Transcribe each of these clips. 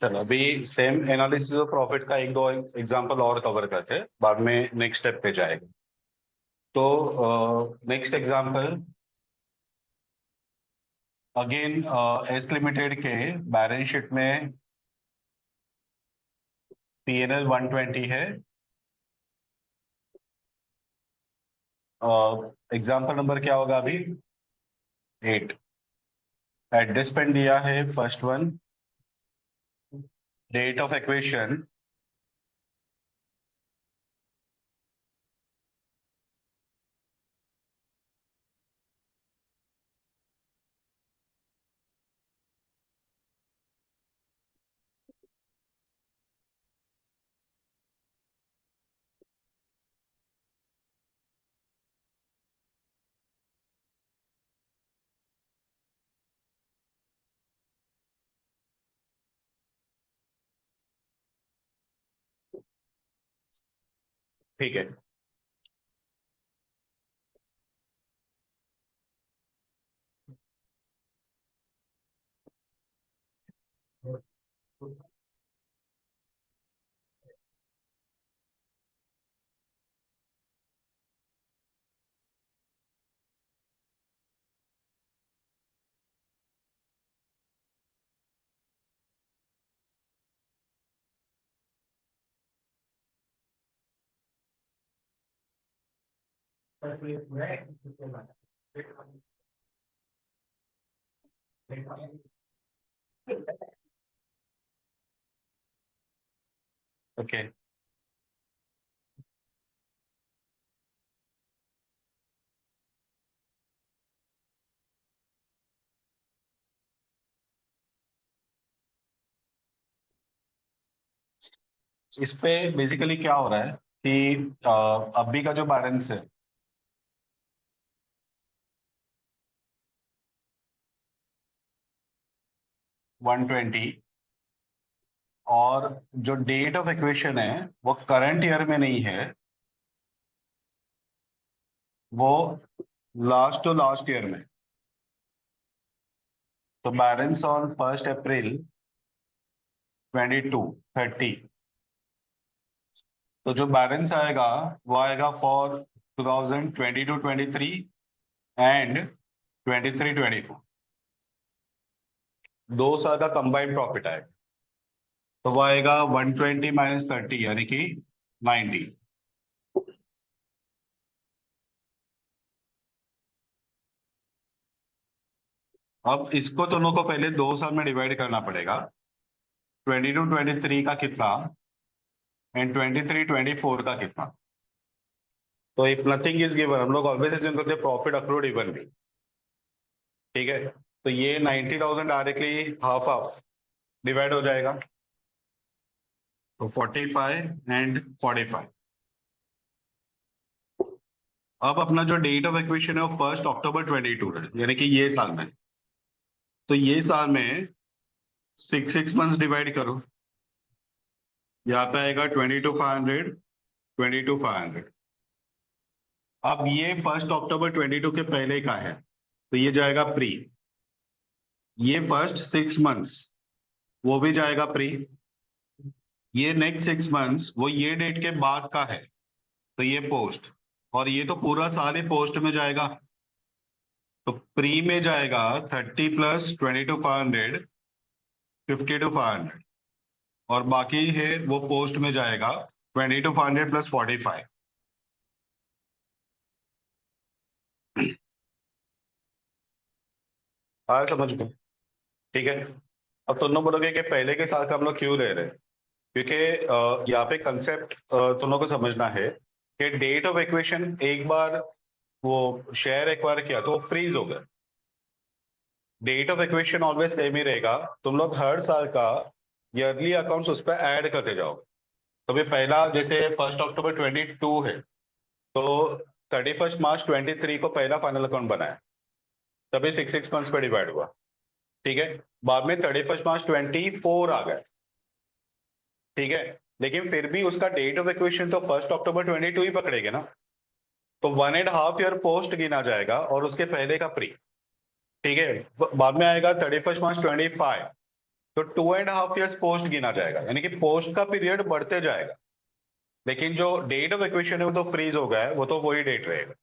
चलो अभी same analysis of profit का एक दो एग्जांपल और कवर करते हैं, बाद में नेक्स्ट स्टेप पे जाएंगे। तो next example again S limited के बैलेंस शीट में P&L 120 है। एग्जांपल नंबर क्या होगा अभी? 8। एडजस्टमेंट दिया है first one, date of equation ठीक है। ओके, इस पे बेसिकली क्या हो रहा है कि अभी का जो बैलेंस है 120, और जो डेट ऑफ इक्वेशन है वो करंट ईयर में नहीं है, वो लास्ट टू लास्ट ईयर में। तो बैलेंस ऑन 1 अप्रैल 22-30, तो जो बैलेंस आएगा वो आएगा फॉर 2022-23 एंड 23-24, 2 साल का कंबाइंड प्रॉफिट आएगा। तो वो आएगा 120 माइनस 30 यानी कि 90। अब इसको दोनों को पहले 2 साल में डिवाइड करना पड़ेगा। 22-23 का कितना एंड 23-24 का कितना। तो इफ नथिंग इज गिवन, हम लोग ऑलवेज अज्यूम करते हैं प्रॉफिट अक्रूड इवन भी। ठीक है, तो ये 90,000 डायरेक्टली हाफ हाफ डिवाइड हो जाएगा, तो 45 एंड 45। अब अपना जो डेट ऑफ एक्विजिशन है वो 1 अक्टूबर 22 है, यानी कि ये साल में। तो ये साल में 6 मंथ्स डिवाइड करो, यहाँ पे आएगा 22,500, 22,500। अब ये 1 अक्टूबर 22 के पहले का है, तो ये जाएगा प्री। ये फर्स्ट 6 मंथ्स वो भी जाएगा प्री। ये नेक्स्ट 6 मंथ्स वो ये डेट के बाद का है, तो ये पोस्ट। और ये तो पूरा साल ही पोस्ट में जाएगा, तो प्री में जाएगा 30 प्लस 22,500, 52,500। और बाकी है वो पोस्ट में जाएगा 22,500 प्लस 45। हाँ समझ गए। ठीक है, अब तुम लोग बोलोगे कि पहले के साल का हम लोग क्यों ले रहे हैं, क्योंकि यहाँ पे कंसेप्ट तुम लोग को समझना है कि डेट ऑफ इक्वेशन एक बार वो शेयर एक्वायर किया तो फ्रीज हो गया। Date of equation always same ही रहेगा, तुम लोग हर साल का ईयरली अकाउंट्स उस पर ऐड करते जाओ। तो भी पहला जैसे 1 अक्टूबर 22 है, तो 31 मार्च 23 को पहला फाइनल अकाउंट बनाया, तभी 6 6 मंथ्स पे डिवाइड हुआ। ठीक है, बाद में 31 मार्च 24 आ गया। ठीक है, लेकिन फिर भी उसका डेट ऑफ इक्वेशन तो 1 अक्टूबर 22 ही पकड़ेगा ना, तो 1.5 ईयर पोस्ट गिना जाएगा और उसके पहले का प्री। ठीक है, बाद में आएगा 31 मार्च 25, तो 2.5 ईयर्स पोस्ट गिना जाएगा, यानी कि पोस्ट का पीरियड बढ़ते जाएगा, लेकिन जो डेट ऑफ एक्विजिशन है वो तो फ्रीज हो गया है, वो तो वही डेट रहेगा।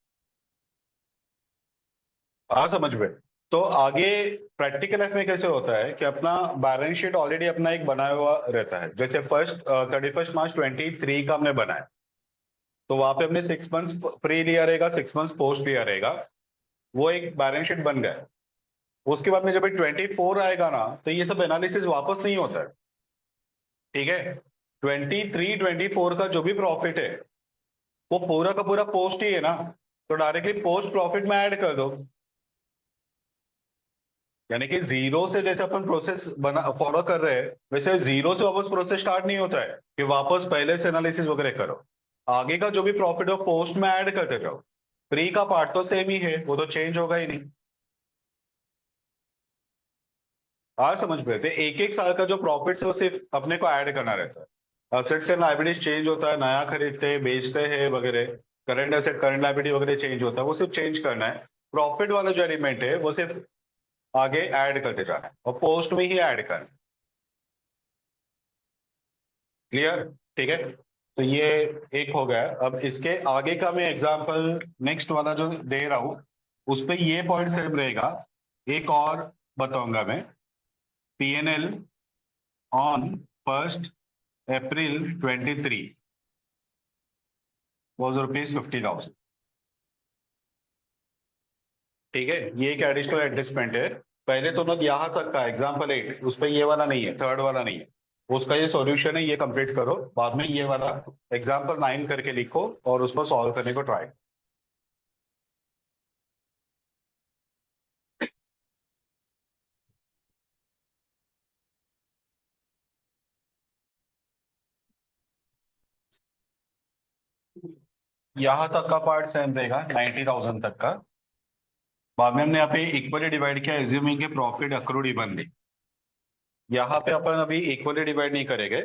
हाँ समझ में। तो आगे प्रैक्टिकल लाइफ में कैसे होता है कि अपना बैलेंस शीट ऑलरेडी अपना एक बनाया हुआ रहता है, जैसे 31 मार्च 2023 का हमने बनाया, तो वहां पे हमने 6 मंथ्स फ्री लिया रहेगा, 6 मंथ्स पोस्ट लिया रहेगा, वो एक बैलेंस शीट बन गया है। उसके बाद में जब 24 आएगा ना, तो ये सब एनालिसिस वापस नहीं होता है। ठीक है, 23-24 का जो भी प्रॉफिट है वो पूरा का पूरा पोस्ट ही है ना, तो डायरेक्टली पोस्ट प्रॉफिट में ऐड कर दो। यानी कि जीरो से जैसे अपन प्रोसेस बना फॉलो कर रहे हैं, वैसे जीरो से वापस प्रोसेस स्टार्ट नहीं होता है कि वापस पहले से एनालिसिस वगैरह करो। आगे का जो भी प्रॉफिट हो पोस्ट में ऐड करते जाओ। फ्री का पार्ट तो सेम ही है, वो तो चेंज होगा ही नहीं। आज समझ में, थे एक एक साल का जो प्रॉफिट है वो सिर्फ अपने को ऐड करना रहता है। असेट्स एंड लायबिलिटीज चेंज होता है, नया खरीदते हैं बेचते हैं वगैरह, करंट एसेट करंट लायबिलिटी वगैरह चेंज होता है, वो सिर्फ चेंज करना है। प्रॉफिट वाला जो एलिमेंट है वो सिर्फ आगे ऐड करते जाना है और पोस्ट में ही ऐड करना है। क्लियर? ठीक है, तो ये एक हो गया। अब इसके आगे का मैं एग्जांपल नेक्स्ट वाला जो दे रहा हूं उस पे ये पॉइंट सेम रहेगा। एक और बताऊंगा मैं। PNL on 1 April 23 was ₹50,000। ठीक है, ये एक एडिशनल एडजस्टमेंट है। पहले तो लोग यहाँ तक का एग्जाम्पल 8 उस पर ये वाला नहीं है, थर्ड वाला नहीं है, उसका ये सॉल्यूशन है, ये कंप्लीट करो, बाद में ये वाला एग्जाम्पल 9 करके लिखो और उसको सॉल्व करने को ट्राई। यहाँ तक का पार्ट सेम रहेगा 90,000 तक का। बाद में हमने यहाँ पे इक्वली डिवाइड किया, एज्यूमिंग के प्रॉफिट अक्रूड इवनली। यहाँ पे अपन अभी इक्वली डिवाइड नहीं करेंगे,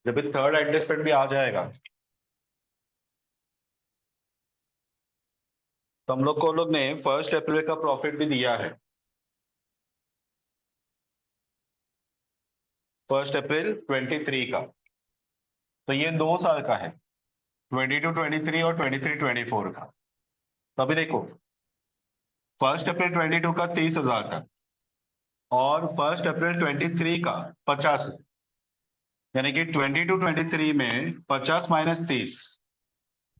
जब थर्ड एडजस्टमेंट भी आ जाएगा तो हम लोग ने 1 अप्रैल का प्रॉफिट भी दिया है। 1 अप्रैल 23 का, तो ये 2 साल का है, 22-23 और 23-24 का। तो अभी देखो, 1 अप्रैल 22 का 30,000 का और 1 अप्रैल 23 का 50, यानी कि 22-23 में 50 माइनस 30,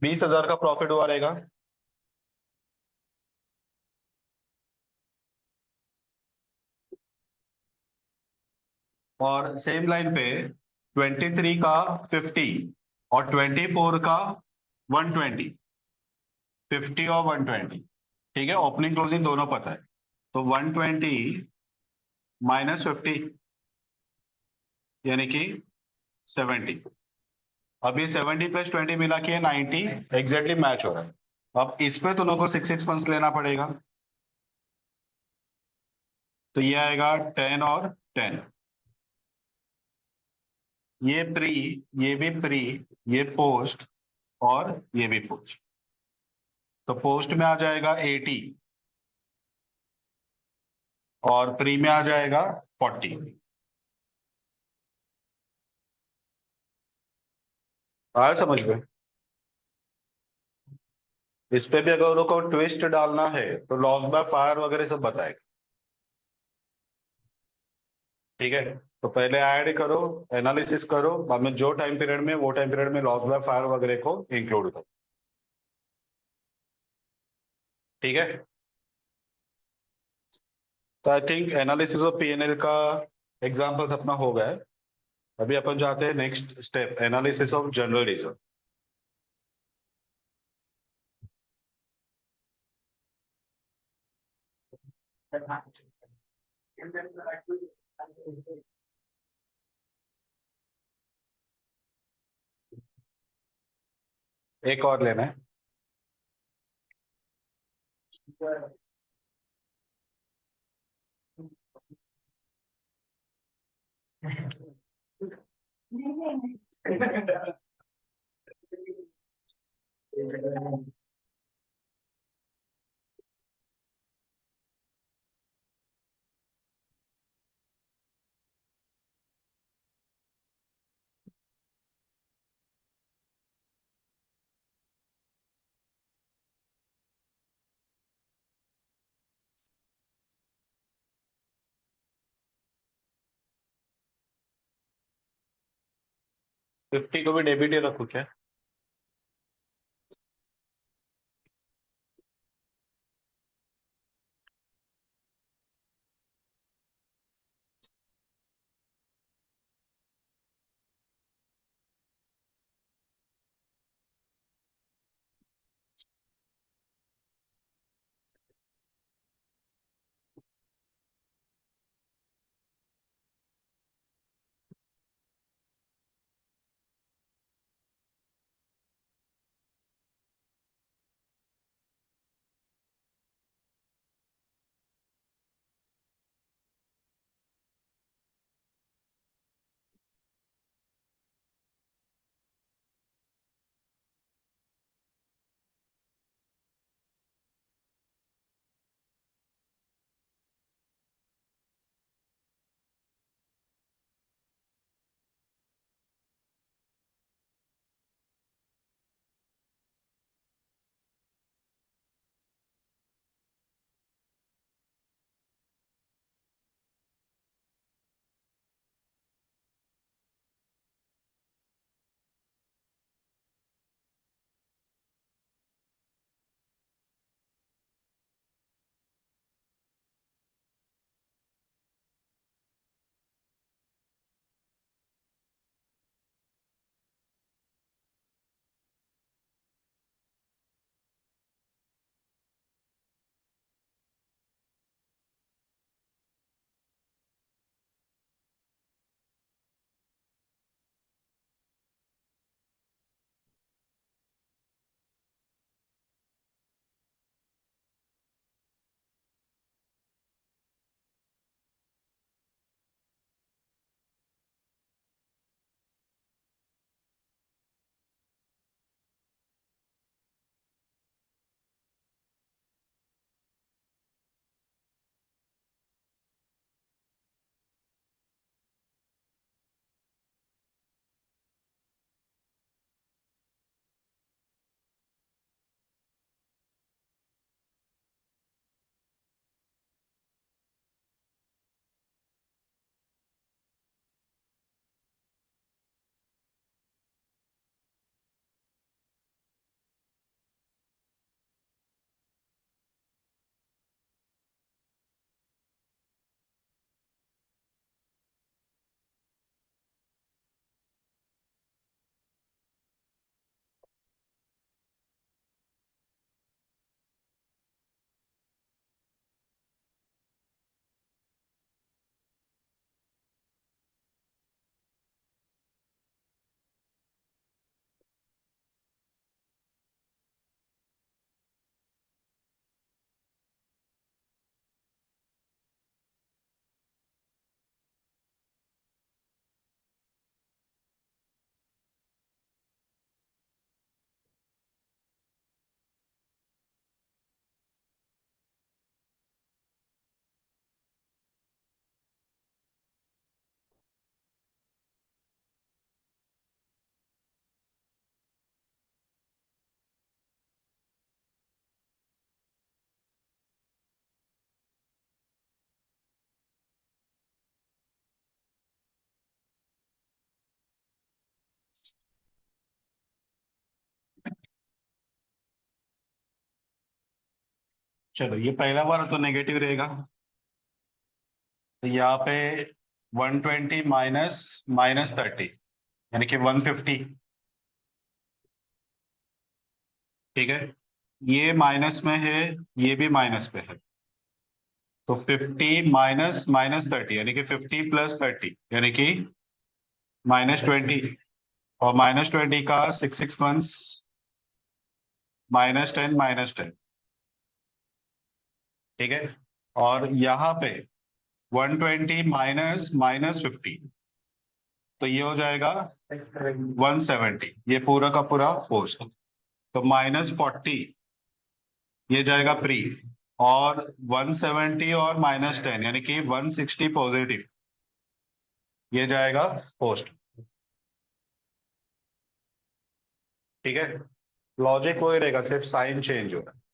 20,000 का प्रॉफिट हुआ रहेगा। और सेम लाइन पे 23 का 50 और 24 का 120, 50 और 120। ठीक है, ओपनिंग क्लोजिंग दोनों पता है, तो 120 माइनस 50 यानी कि 70। अब ये 70 प्लस 20 मिला के 90 एग्जैक्टली मैच हो रहा है। अब इस पे दोनों को 6 6 मंथ्स लेना पड़ेगा, तो ये आएगा 10 और 10। ये प्री, ये भी प्री, ये पोस्ट और ये भी पोस्ट। तो पोस्ट में आ जाएगा 80 और प्री में आ जाएगा 40। आया समझ में? इस पे भी अगर उनको ट्विस्ट डालना है तो लॉस बाय फायर वगैरह सब बताएगा। ठीक है, तो पहले ऐड करो, एनालिसिस करो, बाद में जो टाइम पीरियड में वो टाइम पीरियड में लॉस बाय फायर वगैरह को इंक्लूड करो। ठीक है, तो I think analysis of PNL का एग्जांपल्स अपना हो गया है। अभी अपन जाते हैं next step, analysis of general reserve. एक और लेना है। 50 को भी डेबिट ही रखो क्या? चलो, ये पहला बार तो नेगेटिव रहेगा। तो यहाँ पे 120 माइनस -30, यानी कि 150। ठीक है, ये माइनस में है, ये भी माइनस पे है। तो 50 माइनस -30 यानी कि 50 प्लस 30 यानी कि -20। और -20 का 6 6 मंथ्स, -10 -10। ठीक है, और यहाँ पे 120 माइनस -50, तो ये हो जाएगा 170, ये पूरा का पूरा पोस्ट। तो -40 ये जाएगा प्री, और 170 और -10 यानी कि 160 पॉजिटिव ये जाएगा पोस्ट। ठीक है, लॉजिक वही रहेगा, सिर्फ साइन चेंज हो रहा है।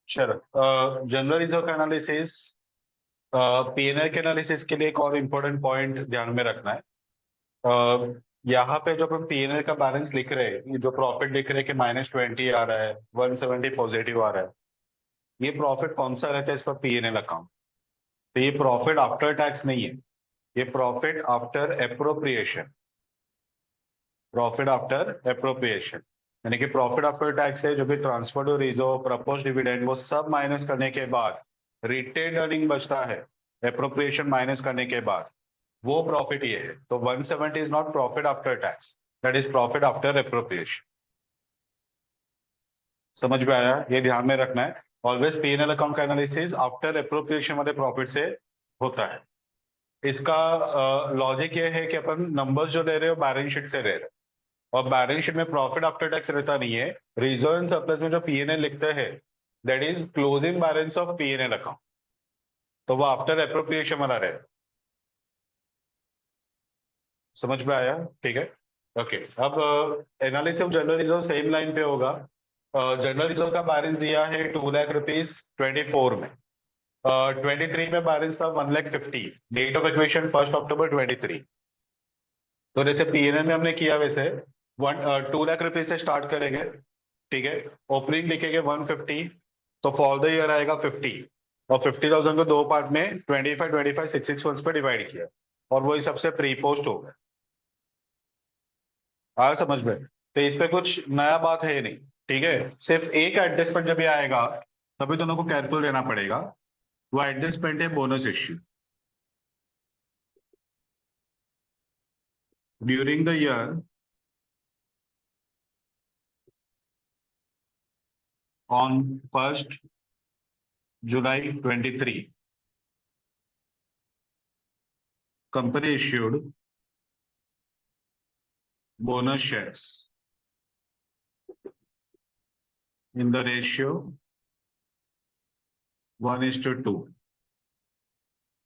चलो, जनरल रिजर्व का एनालिसिस, पीएनएल के एनालिसिस के लिए एक और इम्पोर्टेंट पॉइंट ध्यान में रखना है। यहाँ पे जो अपन पीएनएल का बैलेंस लिख रहे हैं, ये जो प्रॉफिट लिख रहे हैं कि -20 आ रहा है, 170 पॉजिटिव आ रहा है, ये प्रॉफिट कौन सा रहता है इस पर पीएनएल अकाउंट? तो ये प्रॉफिट आफ्टर टैक्स नहीं है, ये profit after appropriation, profit after appropriation, यानी कि प्रॉफिट आफ्टर टैक्स है जो भी transfer to reserve, propose dividend, वो सब माइनस करने के बाद रिटेन अर्निंग बचता है, एप्रोप्रिएशन माइनस करने के बाद, वो प्रॉफिट ये है। तो 170 is not profit after tax, that is profit after appropriation. समझ में आया? ये ध्यान में रखना है, ऑलवेज पीएनएल अकाउंट का एनालिसिस आफ्टर एप्रोप्रिएशन वाले प्रॉफिट से होता है। इसका लॉजिक ये है कि अपन नंबर्स जो ले रहे हो बैलेंस शीट से ले रहे हो, और बैलेंस शीट में प्रॉफिट आफ्टर टैक्स रहता नहीं है। रिजर्व एंड सरप्लस में जो पीएनएल लिखते हैं, that is closing balance of PNL account, तो वो आफ्टर एप्रोप्रिएशन वाला रहेगा। समझ में आया? ठीक है, ओके। अब analysis of general reserve same line पे होगा। जनरल रिजर्व का बैलेंस दिया है 2,00,000 रुपीज 24 में, 23 में बैलेंस था 1,50,000, डेट ऑफ इक्वेशन 1 अक्टूबर 23। तो जैसे पीएनएल में हमने किया वैसे 2,00,000 रुपीज से स्टार्ट करेंगे, ठीक है, ओपनिंग लिखेंगे 150, तो फॉर द ईयर आएगा 50, और 50,000 को दो पार्ट में 25 25 6 मंथ्स पे डिवाइड किया, और वही सबसे प्री पोस्ट हो गया। आया समझ में? तो इस पे कुछ नया बात है नहीं, ठीक है। सिर्फ एक एडजस्टमेंट जब भी आएगा तभी दोनों को केयरफुल रहना पड़ेगा, वो एडजस्टमेंट है bonus issue. During the year on 1 July 23, company issued bonus shares in the ratio 1:2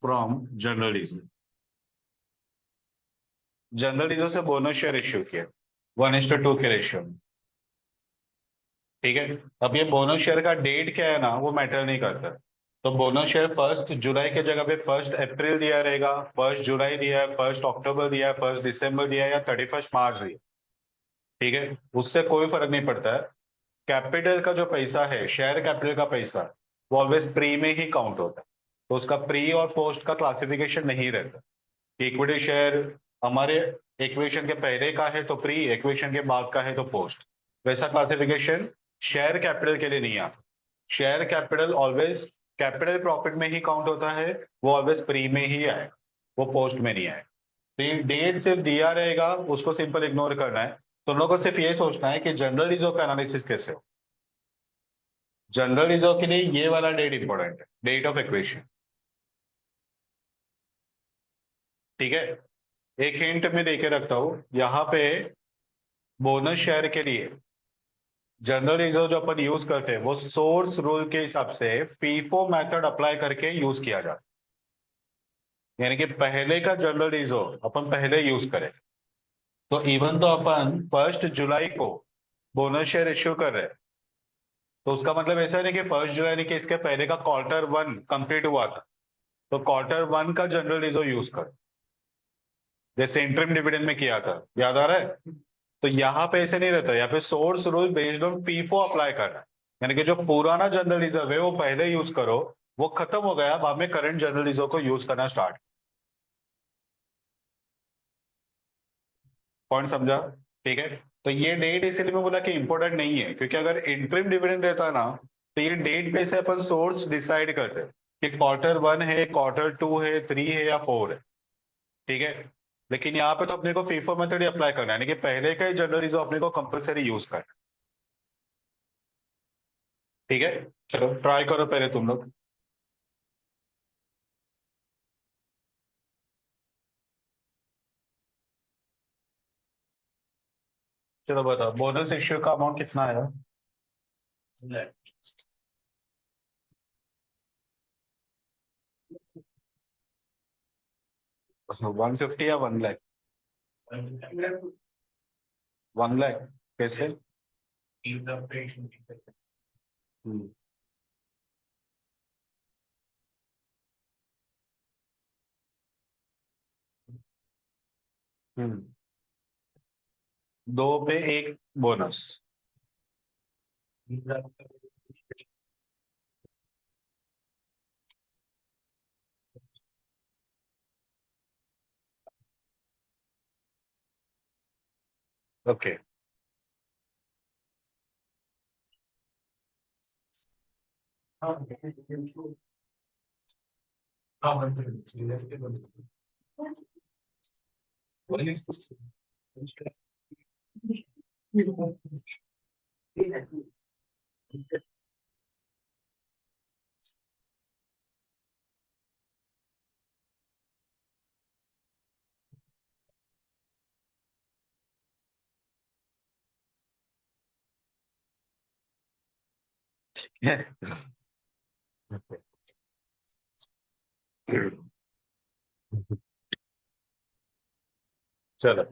from general reserve. General reserve से बोनस शेयर इश्यू किया 1:2 के रेशियो में, ठीक है। अब ये बोनस शेयर का डेट क्या है ना, वो मैटर नहीं करता। तो बोनस शेयर 1 जुलाई के जगह पे 1 अप्रैल दिया रहेगा, 1 जुलाई दिया है, 1 अक्टूबर दिया है, 1 दिसंबर दिया है, या 31 मार्च दिया, ठीक है, उससे कोई फर्क नहीं पड़ता है। कैपिटल का जो पैसा है, शेयर कैपिटल का पैसा, वो ऑलवेज प्री में ही काउंट होता है, तो उसका प्री और पोस्ट का क्लासिफिकेशन नहीं रहता। इक्विटी शेयर हमारे इक्वेशन के पहले का है तो प्री, इक्वेशन के बाद का है तो पोस्ट, वैसा क्लासिफिकेशन शेयर कैपिटल के लिए नहीं आता। Share capital always capital profit में ही काउंट होता है, वो ऑलवेज प्री में ही आए, वो पोस्ट में नहीं आए। तो ये डेट सिर्फ दिया रहेगा, उसको सिंपल इग्नोर करना है। तुम लोगों को सिर्फ ये सोचना है कि जनरल रिजर्व का एनालिसिस कैसे हो। जनरल रिजर्व के लिए ये वाला डेट इंपॉर्टेंट है, डेट ऑफ इक्वेशन। ठीक है, एक हिंट में देके रखता हूं यहाँ पे। बोनस शेयर के लिए जनरल रिजर्व जो अपन यूज करते हैं वो सोर्स रूल के हिसाब से फीफो मेथड अप्लाई करके यूज किया जाता है, यानी कि पहले का जनरल रिजर्व अपन पहले यूज करें। तो इवन तो अपन 1 जुलाई को बोनस शेयर इश्यू कर रहे हैं, तो उसका मतलब ऐसा नहीं कि 1 जुलाई नहीं कि इसके पहले का Q1 कंप्लीट हुआ था, तो Q1 का जनरल रिजर्व यूज कर, जैसे इंटरिम डिविडेंड में किया था, याद आ रहा है। तो यहाँ पे ऐसे नहीं रहता, यहाँ पे source rule based on FIFO apply करना है, यानी कि जो पुराना जनरल रिजर्व है वो पहले यूज करो, वो खत्म हो गया, बाद में करंट जनरल रिजर्व को यूज करना स्टार्ट। पॉइंट समझा? ठीक है। तो ये डेट इसलिए मैं बोला कि इंपॉर्टेंट नहीं है, क्योंकि अगर इंटरिम डिविडेंड रहता ना, तो ये डेट पे से अपन सोर्स डिसाइड करते हैं कि Q1 है, Q2 है, 3 है या 4 है। ठीक है। लेकिन यहाँ पे तो अपने को फीफो मेथड ही अप्लाई करना है, यानी कि पहले का ही जनरल रिजर्व अपने को कंपलसरी यूज करना है। ठीक है, चलो ट्राई करो पहले तुम लोग। चलो बताओ, बोनस इश्यू का अमाउंट कितना है? 150 या 1 लाख? 1 लाख? कैसे? हम्म। हम्म। 2 पे 1 बोनस। ओके। चलो।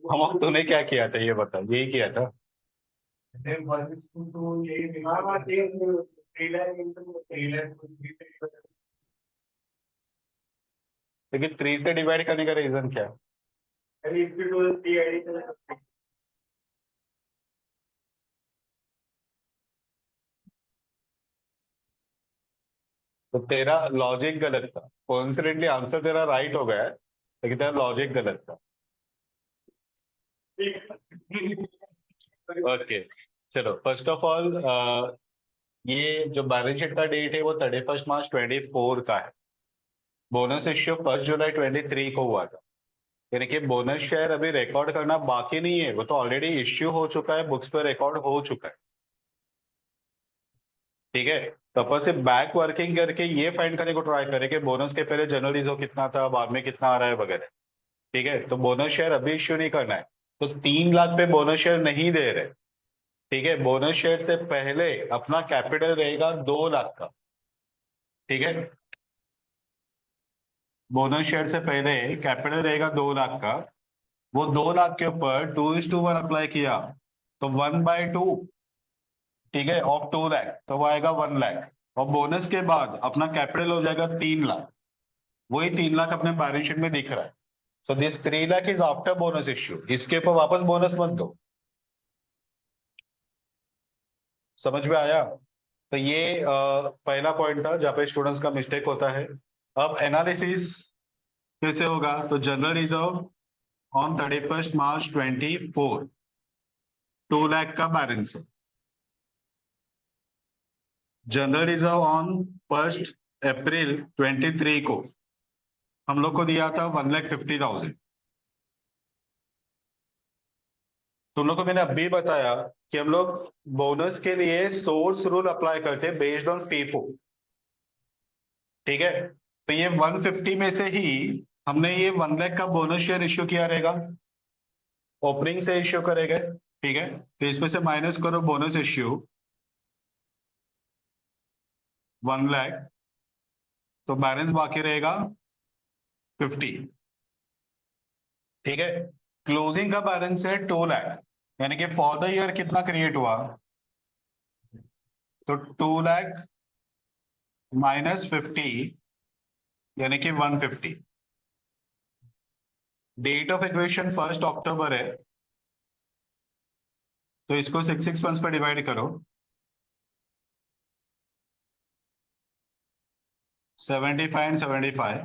हम तूने क्या किया था ये बता, यही किया था। लेकिन 3 से डिवाइड करने का रीजन क्या? तो तेरा लॉजिक गलत था, कोइंसिडेंटली आंसर तेरा राइट हो गया है, लेकिन तेरा लॉजिक गलत था। ओके। चलो, फर्स्ट ऑफ ऑल ये जो बैलेंस शीट का डेट है वो 31 मार्च 24 का है। बोनस इश्यू 1 जुलाई 23 को हुआ था, यानी कि बोनस शेयर अभी रिकॉर्ड करना बाकी नहीं है, वो तो ऑलरेडी इश्यू हो चुका है, बुक्स पे रिकॉर्ड हो चुका है। ठीक है, तो अपन से बैक वर्किंग करके ये फाइंड करने को ट्राई करें कि बोनस के पहले जनरल रिजर्व कितना था, बाद में कितना आ रहा है वगैरह। ठीक है, तो बोनस शेयर अभी इश्यू नहीं करना है, तो 3 लाख पे बोनस शेयर नहीं दे रहे। ठीक है, बोनस शेयर से पहले अपना कैपिटल रहेगा 2 लाख का। ठीक है, बोनस शेयर से पहले कैपिटल रहेगा 2 लाख का। वो 2 लाख के ऊपर 2:1 अप्लाई किया, तो 1/2, ठीक है, ऑफ 2 लाख, तो वो आएगा 1 लाख। और बोनस के बाद अपना कैपिटल हो जाएगा 3 लाख। वही 3 लाख अपने बैलेंस शीट में दिख रहा है। So this 3 lakh is after bonus issue, इसके ऊपर वापस बोनस मत दो। समझ में आया? तो ये पहला पॉइंट था जहाँ पे स्टूडेंट्स का मिस्टेक होता है। अब एनालिसिस कैसे होगा? तो जनरल रिजर्व ऑन 31 मार्च 24, 2 लाख का बैलेंस है। जनरल रिजर्व ऑन 1 अप्रैल 23 को हम लोग को दिया था 1,50,000। तुम लोग को मैंने अभी बताया कि हम लोग बोनस के लिए सोर्स रूल अप्लाई करते हैं बेस्ड ऑन फीफो। ठीक है, तो ये 150 में से ही हमने ये 1 लाख का बोनस शेयर इश्यू किया रहेगा, ओपनिंग से इश्यू करेंगे। ठीक है, तो इसमें से माइनस करो बोनस इश्यू 1 लाख, तो बैलेंस बाकी रहेगा 50। ठीक है, क्लोजिंग का बैलेंस है 2 लाख, यानी कि फॉर द ईयर कितना क्रिएट हुआ? तो 2 लाख -50, यानी कि 150। डेट ऑफ इक्वेशन 1 अक्टूबर है, तो इसको 6 मंथ्स पर डिवाइड करो, 75 एंड 75।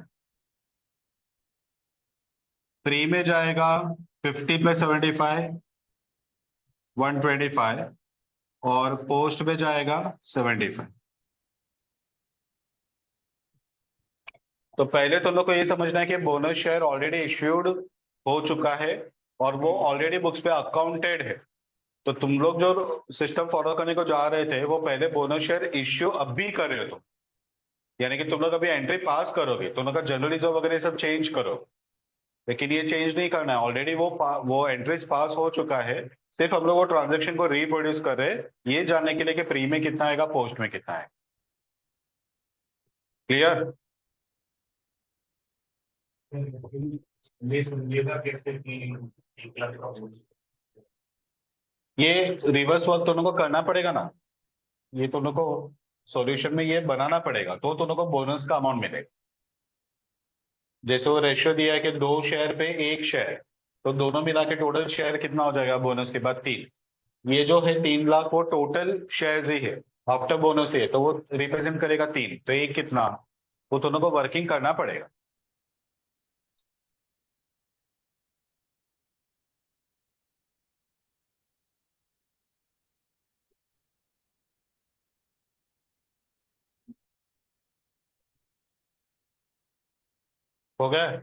प्री में जाएगा 50 + 75, 125, और पोस्ट में जाएगा 75। तो पहले तो लोग को ये समझना है कि बोनस शेयर ऑलरेडी इश्यूड हो चुका है और वो ऑलरेडी बुक्स पे अकाउंटेड है। तो तुम लोग जो सिस्टम फॉलो करने को जा रहे थे वो पहले बोनस शेयर इश्यू अब भी कर रहे हो, यानी कि तुम लोग अभी एंट्री पास करोगे, तुम लोग का जनरल रिजर्व वगैरह सब चेंज करो। लेकिन ये चेंज नहीं करना है, ऑलरेडी वो एंट्रीज पास हो चुका है। सिर्फ हम लोग वो ट्रांजेक्शन को रिप्रोड्यूस कर रहे हैं, ये जानने के लिए कि प्री में कितना आएगा, पोस्ट में कितना है। क्लियर? ये समझिएगा कैसे कि 1 लाख का हो। ये रिवर्स वर्क तुम लोग को करना पड़ेगा ना, ये तुम लोग को सॉल्यूशन में ये बनाना पड़ेगा, तो तुम लोग को बोनस का अमाउंट मिलेगा। जैसे वो रेशियो दिया है कि 2 शेयर पे 1 शेयर, तो दोनों मिला के टोटल शेयर कितना हो जाएगा बोनस के बाद? 3। ये जो है 3 लाख वो टोटल शेयर्स ही है, आफ्टर बोनस ही है, तो वो रिप्रेजेंट करेगा 3, तो एक कितना, वो दोनों को वर्किंग करना पड़ेगा। हो गया?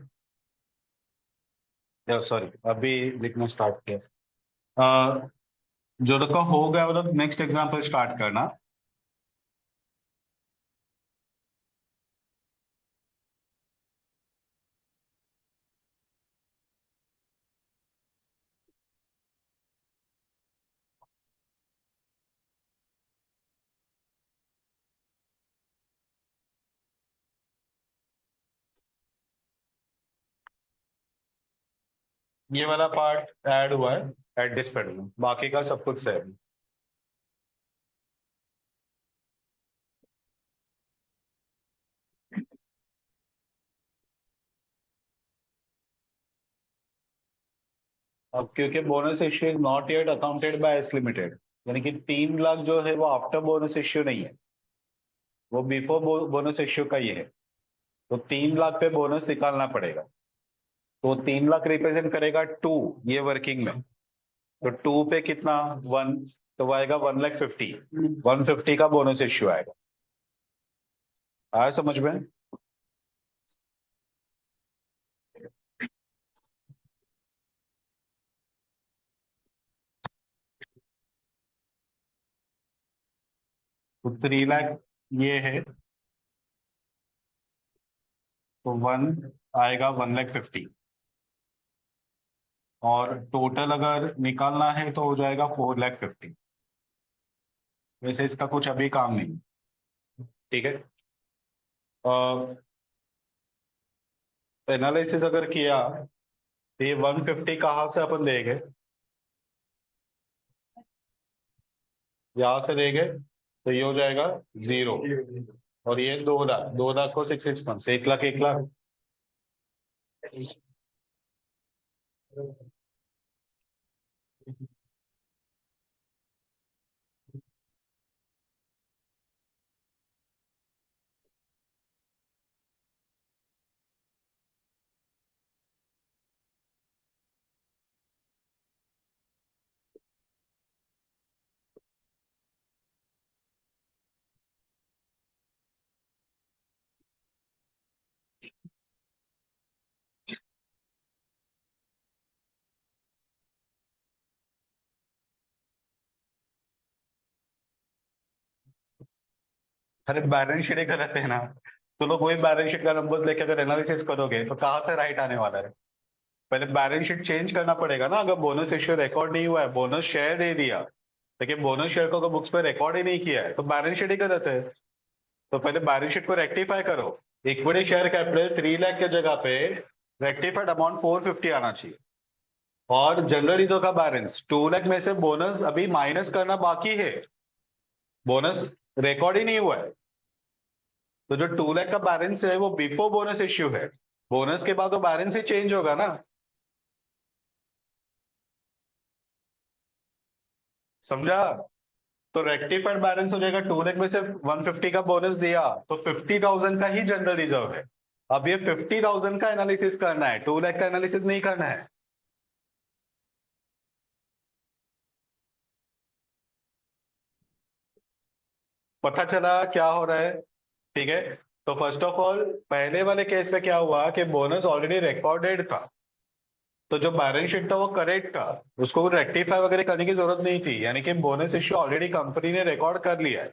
सॉरी, अभी लिखना स्टार्ट किया। अ, जो लोग का हो गया वो लोग नेक्स्ट एग्जाम्पल स्टार्ट करना। ये वाला पार्ट ऐड हुआ है एट दिस पॉइंट में, बाकी का सब कुछ सेम। अब क्योंकि bonus issue is not yet accounted by S limited, यानी कि 3 लाख जो है वो आफ्टर बोनस इश्यू नहीं है, वो बिफोर बोनस इश्यू का ही है। तो 3 लाख पे बोनस निकालना पड़ेगा, तो 3 लाख रिप्रेजेंट करेगा 2 ये वर्किंग में। तो 2 पे कितना? 1, तो वो आएगा 1,50,000, 150 का बोनस इश्यू आएगा। आया समझ में? तो 3 लाख ये है, तो 1 आएगा 1,50,000, और टोटल अगर निकालना है तो हो जाएगा 4,50,000। वैसे इसका कुछ अभी काम नहीं। ठीक है, एनालिसिस अगर किया तो ये 150 कहाँ से अपन देंगे, यहां से देंगे, तो ये हो जाएगा 0, और ये 2 लाख, 2 लाख को 6 6 मंथ, 1 लाख 1 लाख। अरे बैलेंस शीट ही गलत है ना, तो लोग वही बैलेंस शीट का नंबर्स लेके अगर एनालिसिस करोगे तो कहाँ से राइट आने वाला है। पहले बैलेंस शीट चेंज करना पड़ेगा ना, अगर बोनस इश्यू रिकॉर्ड नहीं हुआ है, बोनस शेयर दे दिया, लेकिन बोनस शेयर को अगर बुक्स पे रिकॉर्ड ही नहीं किया है तो बैलेंस शीट ही गलत है। तो पहले बैलेंस शीट को रेक्टिफाई करो। इक्विटी शेयर कैपिटल 3 लाख के जगह पे रेक्टिफाइड अमाउंट 450 आना चाहिए, और जनरल रिजर्व का बैलेंस 2 लाख में से बोनस अभी माइनस करना बाकी है, बोनस रिकॉर्ड ही नहीं हुआ है। तो जो 2 लाख का बैलेंस है वो बिफोर बोनस इश्यू है, बोनस के बाद तो बैलेंस ही चेंज होगा ना। समझा। तो रेक्टिफाइड बैलेंस हो जाएगा, 2 लाख में से 150 का बोनस दिया तो 50,000 का ही जनरल रिजर्व है। अब ये 50,000 का एनालिसिस करना है, 2 लाख का एनालिसिस नहीं करना है। पता चला क्या हो रहा है। ठीक है, तो फर्स्ट ऑफ ऑल पहले वाले केस में क्या हुआ कि बोनस ऑलरेडी रिकॉर्डेड था, तो जो बैलेंस शीट था वो करेक्ट था, उसको रेक्टिफाई वगैरह करने की जरूरत नहीं थी, यानी कि बोनस इश्यू ऑलरेडी कंपनी ने रिकॉर्ड कर लिया है।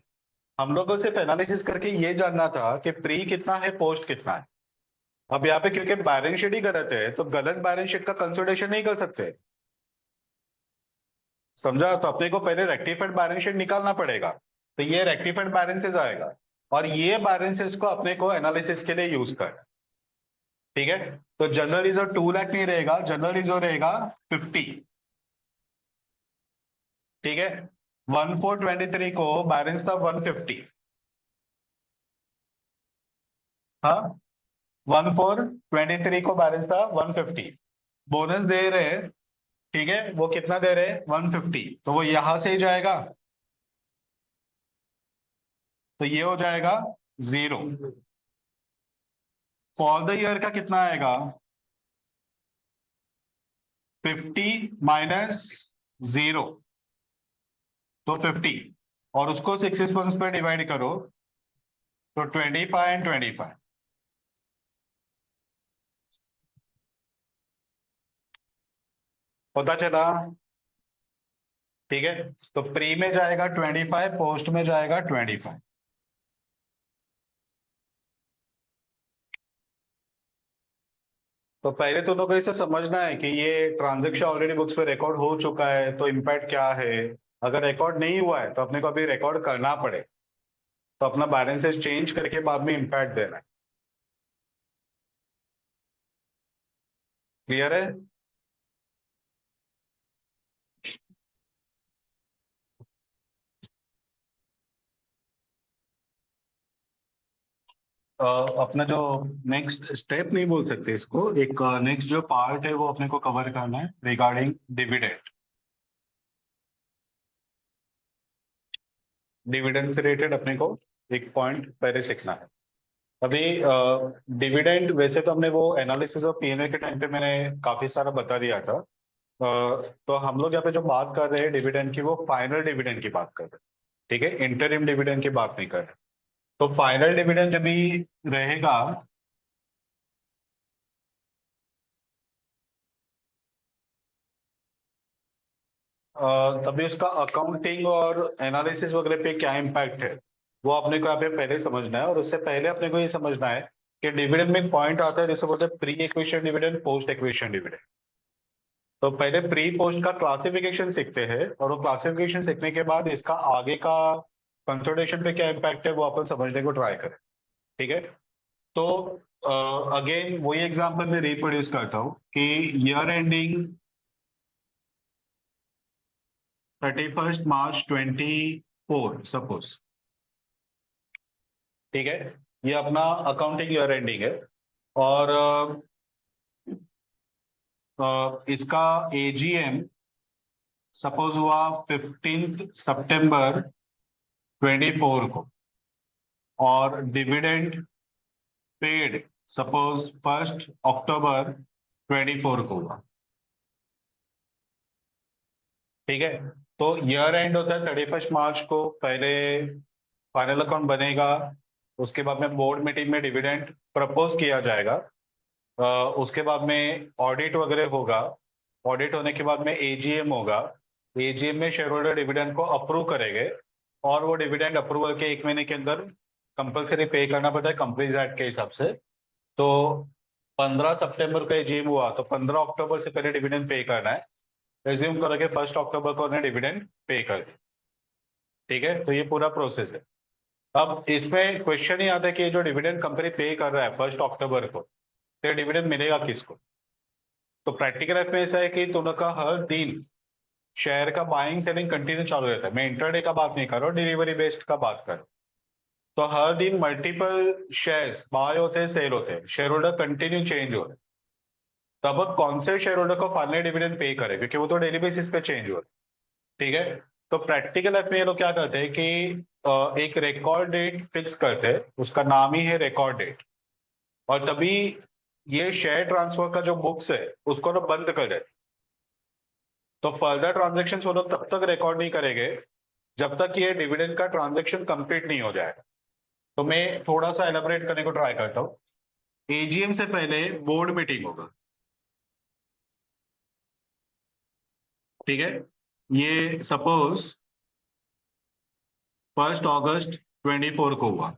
हम लोग को सिर्फ एनालिसिस करके ये जानना था कि प्री कितना है, पोस्ट कितना है। अब यहाँ पे क्योंकि बैलेंस शीट ही गलत है तो गलत बैलेंस शीट का कंसिडरेशन नहीं कर सकते। समझा। तो अपने को पहले रेक्टिफाइड बैलेंस शीट निकालना पड़ेगा, तो ये रेक्टिफाइड बैलेंसेस आएगा, और ये बैलेंसेस को अपने को एनालिसिस के लिए यूज कर। ठीक है, तो जनरल रिजर्व 2 लाख नहीं रहेगा, जनरल रिजर्व रहेगा 50। ठीक है, 1,423 को बैलेंस था 150। हाँ, 1,423 को बैलेंस था 150, बोनस दे रहे हैं। ठीक है, वो कितना दे रहे हैं 150, तो वो यहां से ही जाएगा, तो ये हो जाएगा 0। फॉर द ईयर का कितना आएगा, 50 - 0, तो 50, और उसको 6 6 पे डिवाइड करो, तो 25 और 25। पता चला। ठीक है, तो प्री में जाएगा 25, पोस्ट में जाएगा 25। तो पहले तो लोगों को इसे समझना है कि ये ट्रांजेक्शन ऑलरेडी बुक्स पे रिकॉर्ड हो चुका है, तो इम्पैक्ट क्या है। अगर रिकॉर्ड नहीं हुआ है तो अपने को अभी रिकॉर्ड करना पड़े, तो अपना बैलेंसेस चेंज करके बाद में इम्पैक्ट देना है। क्लियर है। अपना जो नेक्स्ट स्टेप नहीं बोल सकते इसको, एक नेक्स्ट जो पार्ट है वो अपने को कवर करना है रिगार्डिंग डिविडेंड। डिविडेंड से रिलेटेड अपने को एक पॉइंट पहले सीखना है। अभी डिविडेंड वैसे तो हमने वो एनालिसिस ऑफ पीएनएल के टाइम पे मैंने काफी सारा बता दिया था। तो हम लोग यहाँ पे जो बात कर रहे हैं डिविडेंड की, वो फाइनल डिविडेंड की बात कर रहे हैं। ठीक है, इंटरिम डिविडेंड की बात नहीं कर रहे। तो फाइनल डिविडेंड जब भी रहेगा, तभी उसका अकाउंटिंग और एनालिसिस वगैरह पे क्या इम्पैक्ट है। वो अपने को यहाँ पे पहले समझना है, और उससे पहले अपने को ये समझना है कि डिविडेंड में एक पॉइंट आता है जिसे बोलते हैं pre acquisition dividend, post acquisition dividend. तो पहले प्री पोस्ट का क्लासिफिकेशन सीखते हैं, और वो क्लासिफिकेशन सीखने के बाद इसका आगे का कंसोलिडेशन पे क्या इम्पैक्ट है वो अपन समझने को ट्राई करें। ठीक है, तो अगेन वही एग्जांपल में रिप्रोड्यूस करता हूँ कि ईयर एंडिंग 31 मार्च 24 सपोज। ठीक है, ये अपना अकाउंटिंग ईयर एंडिंग है, और इसका एजीएम सपोज हुआ 15 सितंबर 24 को, और डिविडेंड पेड सपोज 1 अक्टूबर 24 को हुआ। ठीक है, तो ईयर एंड होता है 31 मार्च को, पहले फाइनल अकाउंट बनेगा, उसके बाद में बोर्ड मीटिंग में डिविडेंड प्रपोज किया जाएगा, उसके बाद में ऑडिट वगैरह होगा, ऑडिट होने के बाद में एजीएम होगा, एजीएम में शेयर होल्डर डिविडेंड को अप्रूव करेंगे, और वो डिविडेंड अप्रूवल के 1 महीने के अंदर कंपलसरी पे करना पड़ता है कंपनीज एक्ट के हिसाब से। तो 15 सितंबर का एजीएम हुआ तो 15 अक्टूबर से पहले डिविडेंड पे करना है, रिज्यूम करोगे 1 अक्टूबर को उन्हें डिविडेंड पे कर दिया। ठीक है, तो ये पूरा प्रोसेस है। अब इसमें क्वेश्चन ही आता है कि जो डिविडेंड कंपनी पे कर रहा है 1 अक्टूबर को, तो डिविडेंड मिलेगा किसको? तो प्रैक्टिकल लाइफ में ऐसा है कि तुम लोग का हर दिन शेयर का बाइंग सेलिंग कंटिन्यू चालू रहता है। मैं इंटरडे का बात नहीं कर रहा हूँ, डिलीवरी बेस्ड का बात कर रहा हूँ। तो हर दिन मल्टीपल शेयर्स बाय होते हैं, सेल होते हैं, शेयर होल्डर कंटिन्यू चेंज हो रहे हैं। तब अब कौन से शेयर होल्डर को फाइनली डिविडेंड पे करे, क्योंकि वो तो डेली बेसिस पे चेंज हो रहे हैं। ठीक है, तो प्रैक्टिकल लाइफ में ये लोग क्या करते हैं कि एक रिकॉर्ड डेट फिक्स करते हैं, उसका नाम ही है रिकॉर्ड डेट, और तभी ये शेयर ट्रांसफर का जो बुक्स है उसको तो बंद कर देते। तो फर्दर ट्रांजेक्शन वो लोग तब तक रिकॉर्ड नहीं करेंगे जब तक ये डिविडेंड का ट्रांजेक्शन कंप्लीट नहीं हो जाएगा। तो मैं थोड़ा सा एलाबोरेट करने को ट्राई करता हूँ। एजीएम से पहले बोर्ड मीटिंग होगा। ठीक है, ये सपोज 1 अगस्त 24 को हुआ,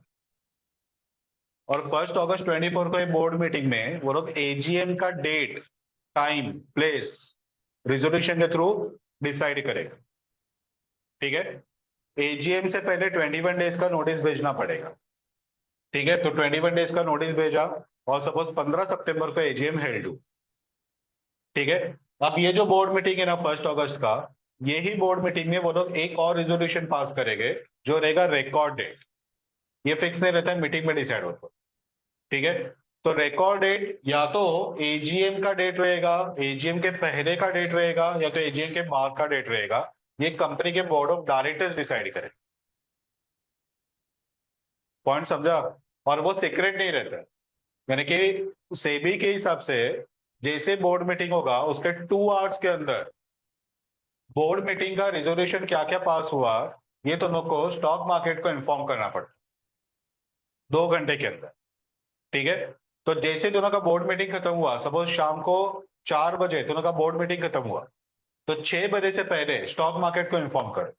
और 1 अगस्त 24 को ये बोर्ड मीटिंग में वो लोग एजीएम का डेट, टाइम, प्लेस रिजोल्यूशन के थ्रू डिसाइड करेगा। ठीक है, एजीएम से पहले 21 डेज का नोटिस भेजना पड़ेगा। ठीक है, तो 21 डेज का नोटिस भेजा, और सपोज 15 सितंबर को एजीएम हेल्ड हुआ। ठीक है, अब ये जो बोर्ड मीटिंग है ना 1 अगस्त का, यही बोर्ड मीटिंग में वो लोग एक और रिजोल्यूशन पास करेंगे जो रहेगा रिकॉर्ड डेट। ये फिक्स नहीं रहता है, मीटिंग में डिसाइड होता है। ठीक है, तो रिकॉर्ड डेट या तो एजीएम का डेट रहेगा, एजीएम के पहले का डेट रहेगा, या तो एजीएम के बाद का डेट रहेगा। ये कंपनी के बोर्ड ऑफ डायरेक्टर्स डिसाइड करें। पॉइंट समझा? और वो सीक्रेट नहीं रहता है, यानी कि सेबी के हिसाब से जैसे बोर्ड मीटिंग होगा उसके 2 आवर्स के अंदर बोर्ड मीटिंग का रिजोल्यूशन क्या क्या पास हुआ, ये दोनों को स्टॉक मार्केट को इन्फॉर्म करना पड़ता है 2 घंटे के अंदर। ठीक है, तो जैसे दोनों का बोर्ड मीटिंग खत्म हुआ, सपोज शाम को 4 बजे दोनों का बोर्ड मीटिंग खत्म हुआ, तो 6 बजे से पहले स्टॉक मार्केट को इन्फॉर्म कर।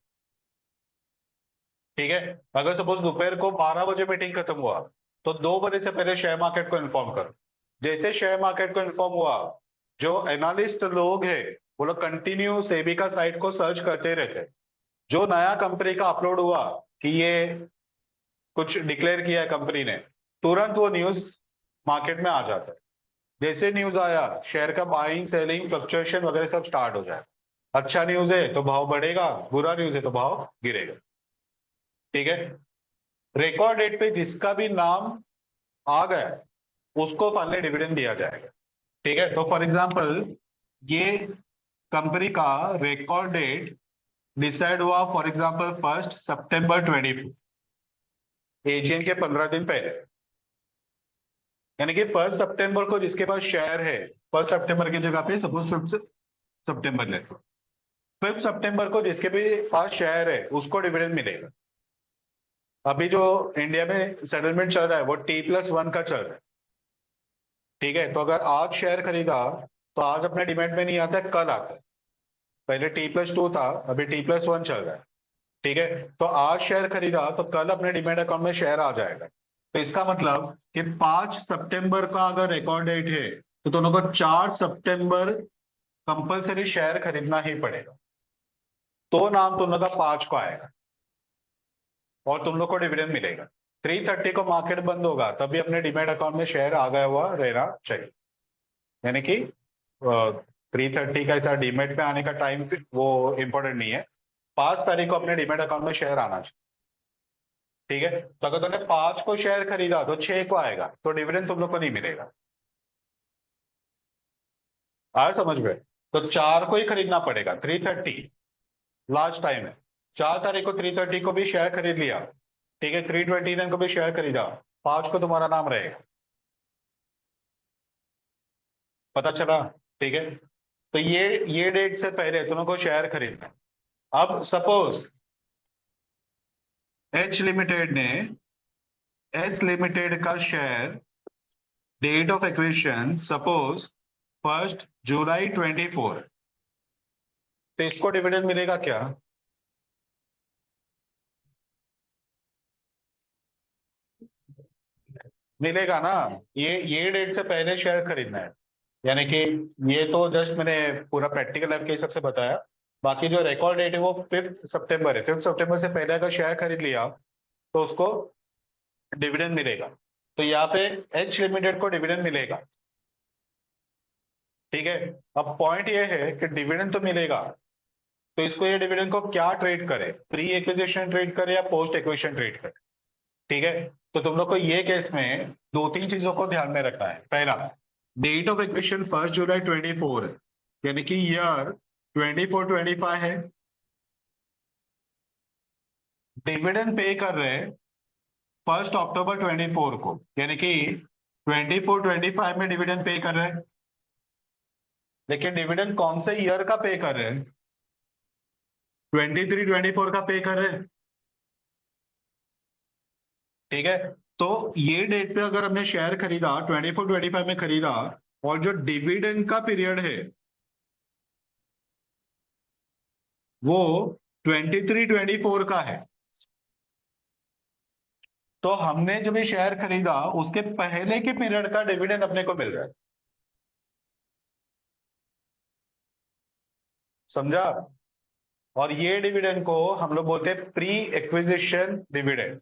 ठीक है, अगर सपोज दोपहर को 12 बजे मीटिंग खत्म हुआ, तो 2 बजे से पहले शेयर मार्केट को इन्फॉर्म करो। जैसे शेयर मार्केट को इन्फॉर्म हुआ, जो एनालिस्ट लोग हैं वो लोग कंटिन्यू सेबी का साइट को सर्च करते रहते हैं। जो नया कंपनी का अपलोड हुआ कि ये कुछ डिक्लेयर किया है कंपनी ने, तुरंत वो न्यूज मार्केट में आ जाता है। जैसे न्यूज आया, शेयर का बाइंग सेलिंग फ्लक्चुएशन वगैरह सब स्टार्ट हो जाए। अच्छा न्यूज है तो भाव बढ़ेगा, बुरा न्यूज है तो भाव गिरेगा। ठीक है, रिकॉर्ड डेट पे जिसका भी नाम आ गया उसको फाइनली डिविडेंड दिया जाएगा। ठीक है, तो फॉर एग्जांपल ये कंपनी का रिकॉर्ड डेट डिसाइड हुआ फॉर एग्जांपल 1 सितंबर 24, एजीएम के 15 दिन पहले। यानी कि 1 सितंबर को जिसके पास शेयर है, 1 सितंबर की जगह पे सपोज 5 सितंबर लेते, 5 सितंबर को जिसके भी पास शेयर है उसको डिविडेंड मिलेगा। अभी जो इंडिया में सेटलमेंट चल रहा है वो T+1 का चल रहा है। ठीक है, तो अगर आज शेयर खरीदा तो आज अपने डिमेट में नहीं आता है, कल आता है। पहले T+2 था, अभी T+1 चल रहा है। ठीक है, तो आज शेयर खरीदा तो कल अपने डिमेट अकाउंट में शेयर आ जाएगा। तो इसका मतलब कि 5 सितंबर का अगर रिकॉर्ड डेट है तो दोनों को 4 सितंबर कंपलसरी शेयर खरीदना ही पड़ेगा, तो नाम तुम लोग का 5 को आएगा और तुम लोग को डिविडेंड मिलेगा। 3:30 को मार्केट बंद होगा तभी अपने डिमेट अकाउंट में शेयर आ गया हुआ रहना चाहिए, यानी कि 3:30 का ऐसा डिमेट में आने का टाइम वो इंपॉर्टेंट नहीं है, 5 तारीख को अपने डिमेट अकाउंट में शेयर आना चाहिए। ठीक है, तो अगर तुमने 5 को शेयर खरीदा तो 6 को आएगा, तो डिविडेंड तुम लोग को नहीं मिलेगा। आया समझ में? तो 4 को ही खरीदना पड़ेगा, 3:30 लास्ट टाइम है। 4 तारीख को 3:30 को भी शेयर खरीद लिया, ठीक है, 3:29 को भी शेयर खरीदा, 5 को तुम्हारा नाम रहेगा। पता चला? ठीक है, तो ये डेट से पहले तुम लोग को शेयर खरीदना है। अब सपोज एच लिमिटेड ने एस लिमिटेड का share date of acquisition suppose 1 जुलाई 24, तो इसको डिविडेंड मिलेगा क्या? मिलेगा ना। ये डेट से पहले शेयर खरीदना है, यानी कि ये तो जस्ट मैंने पूरा प्रैक्टिकल लाइफ के हिसाब से बताया। बाकी जो रिकॉर्ड डेट है वो 5 सितंबर है, 5 सितंबर से पहले अगर शेयर खरीद लिया तो उसको डिविडेंड मिलेगा। तो यहाँ पे एच लिमिटेड को डिविडेंड मिलेगा। ठीक है, अब पॉइंट ये है कि डिविडेंड तो मिलेगा, तो इसको ये डिविडेंड को क्या ट्रेड करे, प्री एक्विजिशन ट्रेड करे या पोस्ट एक्विजिशन ट्रेड करे? ठीक है, तो तुम लोग को ये केस में 2-3 चीजों को ध्यान में रखना है। पहला, डेट ऑफ एक्विजिशन 1 जुलाई 24 है, यानी कि ईयर 24-25 है। डिविडेंड पे कर रहे हैं 1 अक्टूबर 24 को, यानी कि 24-25 में डिविडेंड पे कर रहे हैं। लेकिन डिविडेंड कौन से ईयर का पे कर रहे हैं? 23-24 का पे कर रहे हैं। ठीक है, तो ये डेट पे अगर हमने शेयर खरीदा 24-25 में खरीदा, और जो डिविडेंड का पीरियड है वो 23-24 का है, तो हमने जब ये शेयर खरीदा उसके पहले के पीरियड का डिविडेंड अपने को मिल रहा है। समझा? और ये डिविडेंड को हम लोग बोलते हैं प्री एक्विजिशन डिविडेंड।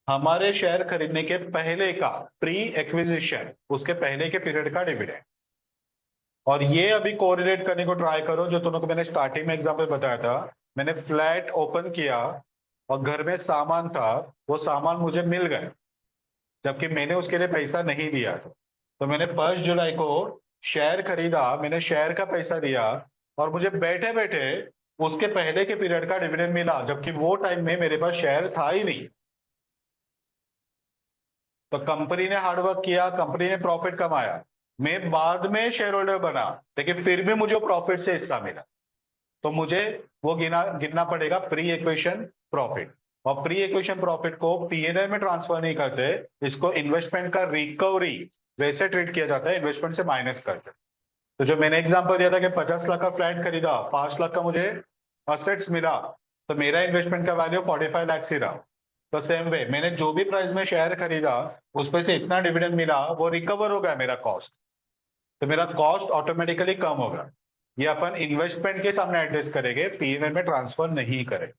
हमारे शेयर खरीदने के पहले का प्री एक्विजिशन, उसके पहले के पीरियड का डिविडेंड। और ये अभी कोरिलेट करने को ट्राई करो, जो तुम लोग को मैंने स्टार्टिंग में एग्जांपल बताया था। मैंने फ्लैट ओपन किया और घर में सामान था, वो सामान मुझे मिल गए जबकि मैंने उसके लिए पैसा नहीं दिया था। तो मैंने 1 जुलाई को शेयर खरीदा, मैंने शेयर का पैसा दिया और मुझे बैठे बैठे उसके पहले के पीरियड का डिविडेंड मिला, जबकि वो टाइम में मेरे पास शेयर था ही नहीं। तो कंपनी ने हार्डवर्क किया, कंपनी ने प्रॉफिट कमाया, मैं बाद में शेयर होल्डर बना, लेकिन फिर भी मुझे प्रॉफिट से हिस्सा मिला। तो मुझे वो गिनना पड़ेगा प्री एक्विजिशन प्रॉफिट। और प्री एक्विजिशन प्रॉफिट को पीएनएल में ट्रांसफर नहीं करते, इसको इन्वेस्टमेंट का रिकवरी वैसे ट्रीट किया जाता है, इन्वेस्टमेंट से माइनस करते। तो जो मैंने एग्जांपल दिया था कि 50 लाख का फ्लैट खरीदा, 5 लाख का मुझे असेट्स मिला, तो मेरा इन्वेस्टमेंट का वैल्यू 45 लाख ही रहा। तो सेम वे मैंने जो भी प्राइस में शेयर खरीदा उस पर से इतना डिविडेंड मिला, वो रिकवर हो गया मेरा कॉस्ट, तो मेरा कॉस्ट ऑटोमेटिकली कम होगा। ये अपन इन्वेस्टमेंट के सामने एडजस्ट करेंगे, पीएनएल में ट्रांसफर नहीं करेंगे।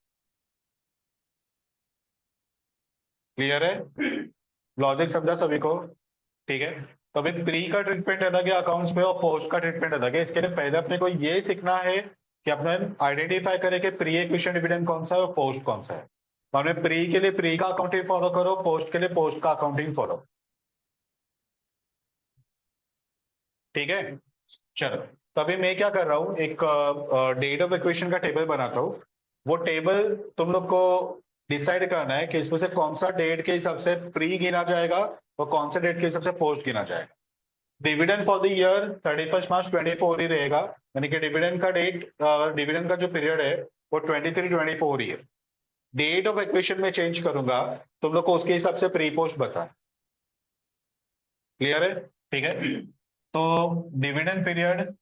क्लियर है? लॉजिक समझा सभी को? ठीक है, तो अभी प्री का ट्रीटमेंट अलग है अकाउंट्स पे और पोस्ट का ट्रीटमेंट अलग है। इसके लिए पहले अपने को ये सीखना है कि अपने आइडेंटिफाई करें कि प्री एक्विजिशन डिविडेंड कौन सा है और पोस्ट कौन सा है। तो हमने प्री के लिए प्री का अकाउंटिंग फॉलो करो, पोस्ट के लिए पोस्ट का अकाउंटिंग फॉलो। ठीक है, चलो। तभी मैं क्या कर रहा हूँ, एक डेट ऑफ इक्वेशन का टेबल बनाता हूँ। वो टेबल तुम लोग को डिसाइड करना है कि इसमें से कौन सा डेट के हिसाब से प्री गिना जाएगा और कौन सा डेट के हिसाब से पोस्ट गिना जाएगा। डिविडेंड फॉर द ईयर 31 मार्च 24 ही रहेगा, यानी कि डिविडेंड का डेट, डिविडेंड का जो पीरियड है वो 23-24 ही है। डेट ऑफ इक्वेशन में चेंज करूंगा, तुम लोग को उसके हिसाब से प्री पोस्ट बता। क्लियर है? ठीक है, तो डिविडेंड पीरियड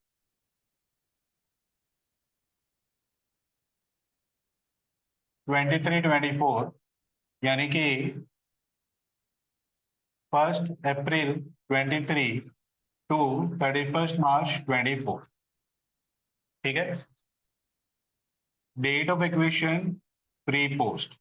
23-24 यानी कि 1 अप्रैल 23 टू 31 मार्च 24। ठीक है, date of acquisition pre post.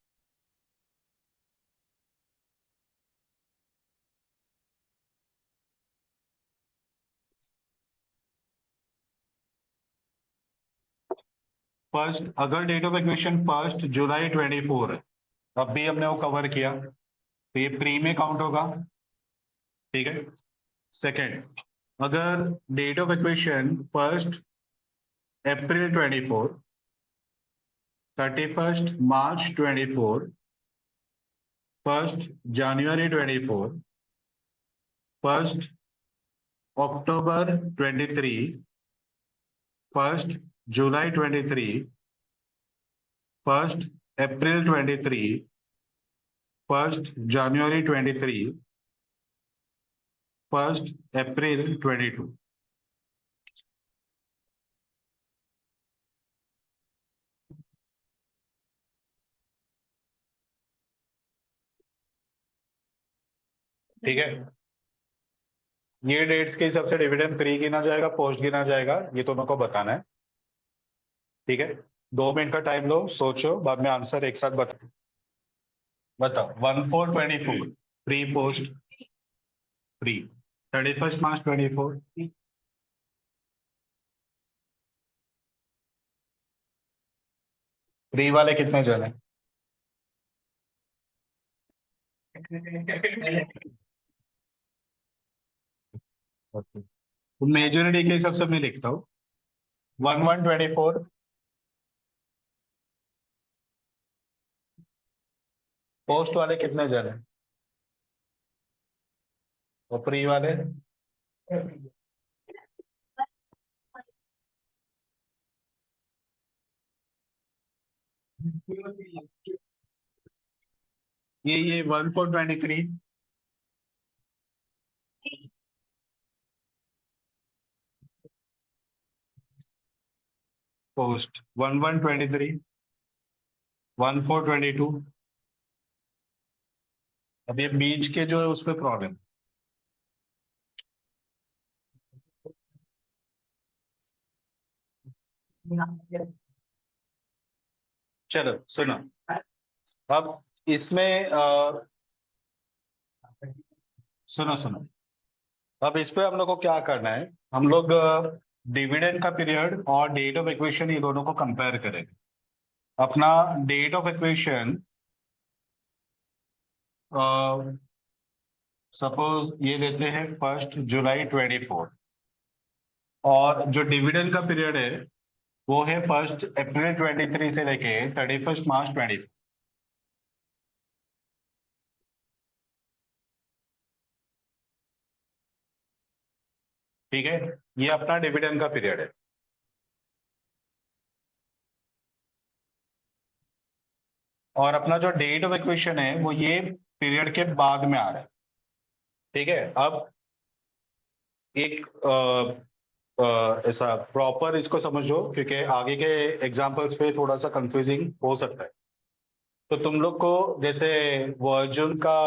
First, अगर डेट ऑफ एक्विजिशन 1 जुलाई 24 है, अब भी हमने वो कवर किया तो ये प्री में काउंट होगा। ठीक है, सेकंड, अगर डेट ऑफ एक्विजिशन 1 अप्रैल 24, 31 मार्च 24, 1 जनवरी 24, 1 अक्टूबर 23, 1 जुलाई 23, 1 अप्रैल 23, 1 जनवरी 23, 1 अप्रैल 22। ठीक है, ये डेट्स के हिसाब से डिविडेंड प्री गिना जाएगा, पोस्ट गिना जाएगा, ये दोनों को बताना है। ठीक है, 2 मिनट का टाइम लो, सोचो, बाद में आंसर एक साथ बताओ। 1424 प्री पोस्ट प्री, 31 मार्च 24 प्री वाले कितने जन है? तो मेजोरिटी के हिसाब से मैं लिखता हूँ 1124। पोस्ट वाले कितने जन है और प्री वाले? ये 1423 पोस्ट, 1123, 1422। अब ये बीच के जो है उसमें प्रॉब्लम। चलो सुनो, अब इसमें सुनो सुनो, अब इस पे हम लोग को क्या करना है, हम लोग डिविडेंड का पीरियड और डेट ऑफ एक्विजिशन ये दोनों को कंपेयर करेंगे। अपना डेट ऑफ एक्विजिशन सपोज ये लेते हैं 1 जुलाई 24, और जो डिविडेंड का पीरियड है वो है 1 अप्रैल 23 से लेके 31 मार्च 24। ठीक है, ये अपना डिविडेंड का पीरियड है। और अपना जो डेट ऑफ एक्विजिशन है वो ये पीरियड के बाद में आ रहा है। ठीक है, अब एक ऐसा प्रॉपर इसको समझो, क्योंकि आगे के एग्जांपल्स पे थोड़ा सा कंफ्यूजिंग हो सकता है। तो तुम लोग को जैसे वो अर्जुन का